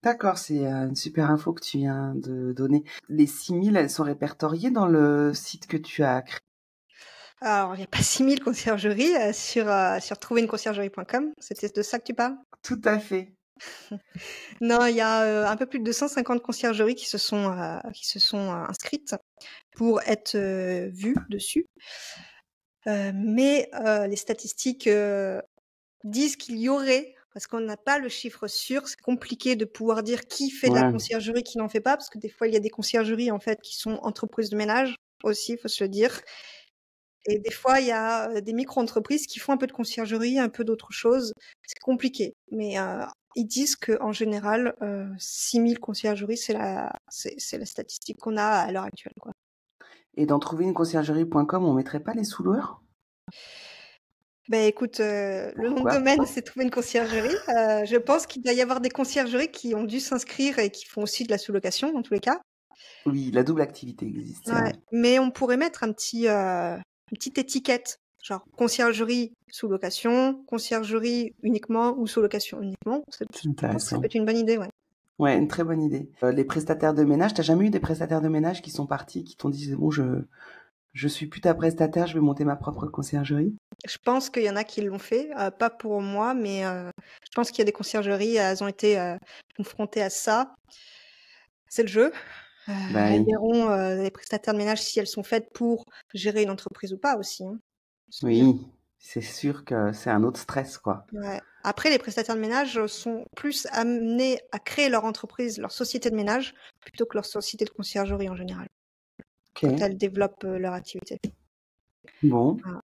D'accord, c'est une super info que tu viens de donner. Les 6000, elles sont répertoriées dans le site que tu as créé? Alors, il y a pas 6000 conciergeries, sur trouveruneconciergerie.com. C'était de ça que tu parles? Tout à fait. Non, il y a, un peu plus de 250 conciergeries qui se sont, inscrites pour être, vues dessus. Mais les statistiques, disent qu'il y aurait, parce qu'on n'a pas le chiffre sûr, c'est compliqué de pouvoir dire qui fait de la Ouais. conciergerie, qui n'en fait pas, parce que des fois, il y a des conciergeries, en fait, qui sont entreprises de ménage aussi, il faut se le dire. Et des fois, il y a, des micro-entreprises qui font un peu de conciergerie, un peu d'autres choses. C'est compliqué, mais ils disent qu'en général, 6 000 conciergeries, c'est la statistique qu'on a à l'heure actuelle, quoi. Et dans trouveruneconciergerie.com, on mettrait pas les sous-loueurs? Beh, écoute, le nom de Pourquoi domaine, pas? c'est trouver une conciergerie. Je pense qu'il doit y avoir des conciergeries qui ont dû s'inscrire et qui font aussi de la sous-location, dans tous les cas. Oui, la double activité existe, c'est Ouais, vrai. mais on pourrait mettre une petite étiquette, genre conciergerie sous-location, conciergerie uniquement ou sous-location uniquement. C'est Je pense que ça peut intéressant. être une bonne idée, ouais. Ouais, une très bonne idée. Les prestataires de ménage, t'as jamais eu des prestataires de ménage qui sont partis, qui t'ont dit: «C'est bon, je suis plus ta prestataire, je vais monter ma propre conciergerie»? Je pense qu'il y en a qui l'ont fait, pas pour moi, mais je pense qu'il y a des conciergeries, elles ont été, confrontées à ça. C'est le jeu. Bah Elles oui. verront, les prestataires de ménage si elles sont faites pour gérer une entreprise ou pas aussi, hein, faut se le dire. Oui, c'est sûr que c'est un autre stress, quoi. Ouais. Après, les prestataires de ménage, sont plus amenés à créer leur entreprise, leur société de ménage, plutôt que leur société de conciergerie en général, quand OK, elles développent, leur activité. bon. Voilà.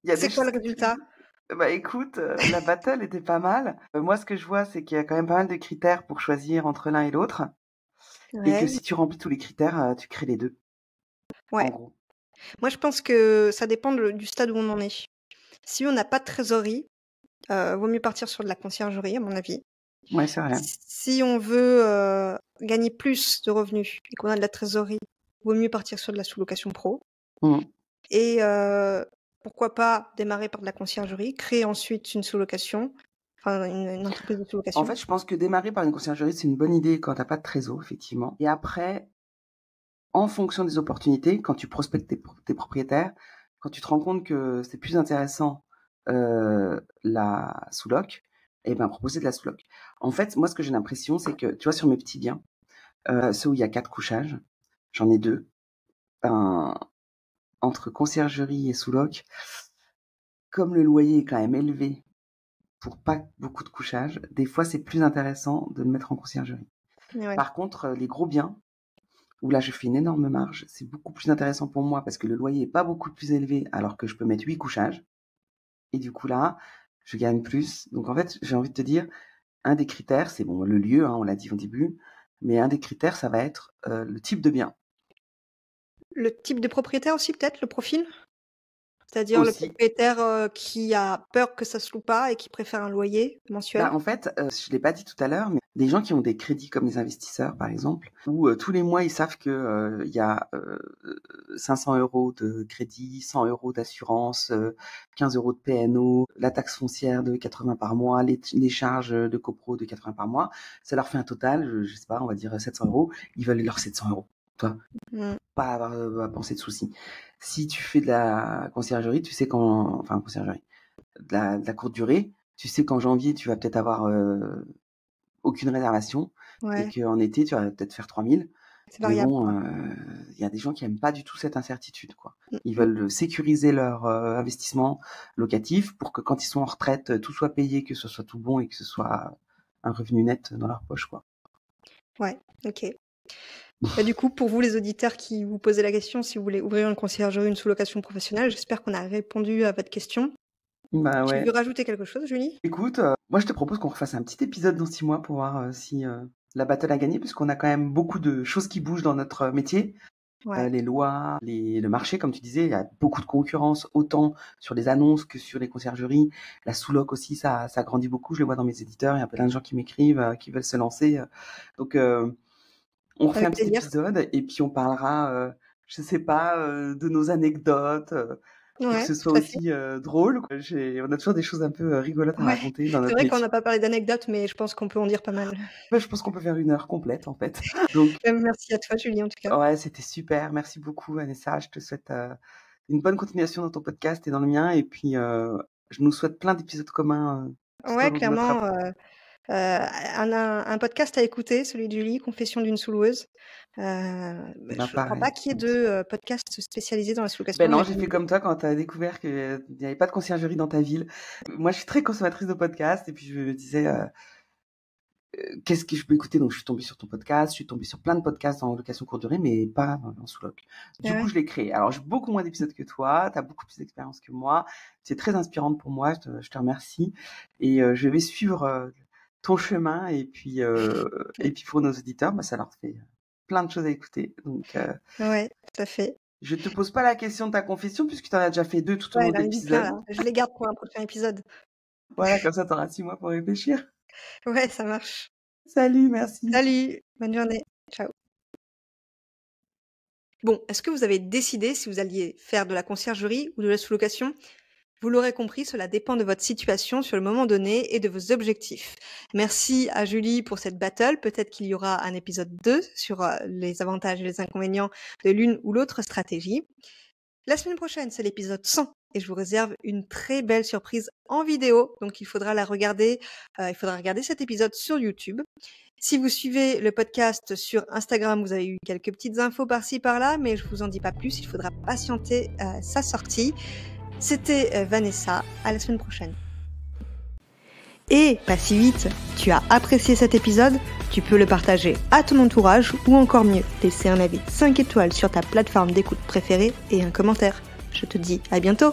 Il y a des C'est quoi choses le que tu résultat? dis. Bah, écoute, la battle était pas mal. Moi, ce que je vois, c'est qu'il y a quand même pas mal de critères pour choisir entre l'un et l'autre et que Ouais, si tu remplis tous les critères, tu crées les 2, en ouais. gros. Moi, je pense que ça dépend du stade où on en est. Si on n'a pas de trésorerie, vaut mieux partir sur de la conciergerie, à mon avis. Ouais, c'est vrai. Si on veut, gagner plus de revenus et qu'on a de la trésorerie, vaut mieux partir sur de la sous-location pro Mmh. et pourquoi pas démarrer par de la conciergerie, créer ensuite une sous-location, enfin une entreprise de En sous-location. fait, je pense que démarrer par une conciergerie, c'est une bonne idée quand tu pas de trésor, effectivement. Et après, en fonction des opportunités, quand tu prospectes tes propriétaires, quand tu te rends compte que c'est plus intéressant, la sous-loc, et ben, proposer de la sous-loc. En fait, moi, ce que j'ai l'impression, c'est que, tu vois, sur mes petits biens, ceux où il y a 4 couchages, j'en ai 2. Ben, entre conciergerie et sous-loc, comme le loyer est quand même élevé pour pas beaucoup de couchages, des fois, c'est plus intéressant de le mettre en conciergerie. Ouais, Par contre, les gros biens, où là, je fais une énorme marge, c'est beaucoup plus intéressant pour moi parce que le loyer est pas beaucoup plus élevé alors que je peux mettre 8 couchages et du coup là, je gagne plus. Donc en fait, j'ai envie de te dire, un des critères, c'est bon, le lieu, hein, on l'a dit au début, mais un des critères, ça va être, le type de bien. le type de propriétaire aussi peut-être, le profil? C'est-à-dire le Aussi. propriétaire, qui a peur que ça se loue pas et qui préfère un loyer mensuel? Bah, en fait, je l'ai pas dit tout à l'heure, mais des gens qui ont des crédits comme les investisseurs, par exemple, où, tous les mois, ils savent que, il y a, 500 € de crédit, 100 € d'assurance, 15 € de PNO, la taxe foncière de 80 par mois, les charges, de copro de 80 par mois. Ça leur fait un total, je sais pas, on va dire, 700 €. Ils veulent leurs 700 €, tu vois? Mmh. Pas avoir, à penser de soucis. Si tu fais de la conciergerie, tu sais quand enfin conciergerie, de la courte durée, tu sais qu'en janvier, tu vas peut-être avoir, aucune réservation et Ouais, qu'en été, tu vas peut-être faire 3000. c'est Mais variable, bon, quoi. il y a des gens qui aiment pas du tout cette incertitude, quoi. Mmh Ils mh. veulent sécuriser leur, investissement locatif pour que quand ils sont en retraite, tout soit payé, que ce soit tout bon et que ce soit un revenu net dans leur poche, quoi. Ouais, OK. Bah, du coup, pour vous les auditeurs qui vous posez la question, si vous voulez ouvrir une conciergerie, une sous-location professionnelle, j'espère qu'on a répondu à votre question. Bah, Tu veux ouais. rajouter quelque chose, Julie? Écoute, moi je te propose qu'on refasse un petit épisode dans 6 mois pour voir, si, la battle a gagné puisqu'on a quand même beaucoup de choses qui bougent dans notre métier. Ouais, Les lois, le marché, comme tu disais, il y a beaucoup de concurrence, autant sur les annonces que sur les conciergeries. La sous-loc aussi, ça grandit beaucoup. Je le vois dans mes éditeurs. Il y a plein de gens qui m'écrivent, qui veulent se lancer. Donc, on refait avec un petit plaisir. épisode et puis on parlera je sais pas, de nos anecdotes, pour que Ouais, ce soit tout à fait. aussi drôle, quoi. On a toujours des choses un peu rigolotes à Ouais, raconter dans c'est notre vrai qu'on métier. n'a pas parlé d'anecdotes, mais je pense qu'on peut en dire pas mal. Bah, je pense qu'on peut faire 1 heure complète, en fait. Donc, Merci à toi, Julie, en tout cas. ouais, c'était super. Merci beaucoup, Vanessa. Je te souhaite une bonne continuation dans ton podcast et dans le mien. Et puis, je nous souhaite plein d'épisodes communs tout au Ouais, long de notre clairement, un podcast à écouter, celui de Julie, Confession d'une sous-loueuse. bah, Je ne crois pas pareil. qu'il y ait de podcasts spécialisés dans la Ben sous-location, non, mais j'ai j'en ai fait comme toi quand tu as découvert qu'il n'y avait pas de conciergerie dans ta ville. Moi, je suis très consommatrice de podcasts et puis je me disais, qu'est-ce que je peux écouter? Donc, je suis tombée sur ton podcast, je suis tombée sur plein de podcasts en location courte durée, mais pas en sous-loc. Du coup, ouais. je l'ai créé. Alors, j'ai beaucoup moins d'épisodes que toi, tu as beaucoup plus d'expérience que moi. C'est très inspirante pour moi, je te remercie. Et je vais suivre ton chemin et puis pour nos auditeurs, bah, ça leur fait plein de choses à écouter. Donc, Ouais, tout à fait. je te pose pas la question de ta confession puisque tu en as déjà fait 2 tout au Ouais, long de j'en ai dit plein l'épisode. là. Je les garde pour un prochain épisode. Voilà, comme ça, tu auras 6 mois pour réfléchir. Ouais, ça marche. Salut, merci. Salut, bonne journée. Ciao. Bon, est-ce que vous avez décidé si vous alliez faire de la conciergerie ou de la sous-location? Vous l'aurez compris, cela dépend de votre situation sur le moment donné et de vos objectifs. Merci à Julie pour cette battle. Peut-être qu'il y aura un épisode 2 sur les avantages et les inconvénients de l'une ou l'autre stratégie. La semaine prochaine, c'est l'épisode 100 et je vous réserve une très belle surprise en vidéo. Donc, il faudra la regarder. Il faudra regarder cet épisode sur YouTube. Si vous suivez le podcast sur Instagram, vous avez eu quelques petites infos par-ci par-là, mais je vous en dis pas plus. Il faudra patienter sa sortie. C'était Vanessa. À la semaine prochaine. Et pas si vite, tu as apprécié cet épisode? Tu peux le partager à ton entourage ou encore mieux, laisser un avis 5 étoiles sur ta plateforme d'écoute préférée et un commentaire. Je te dis à bientôt!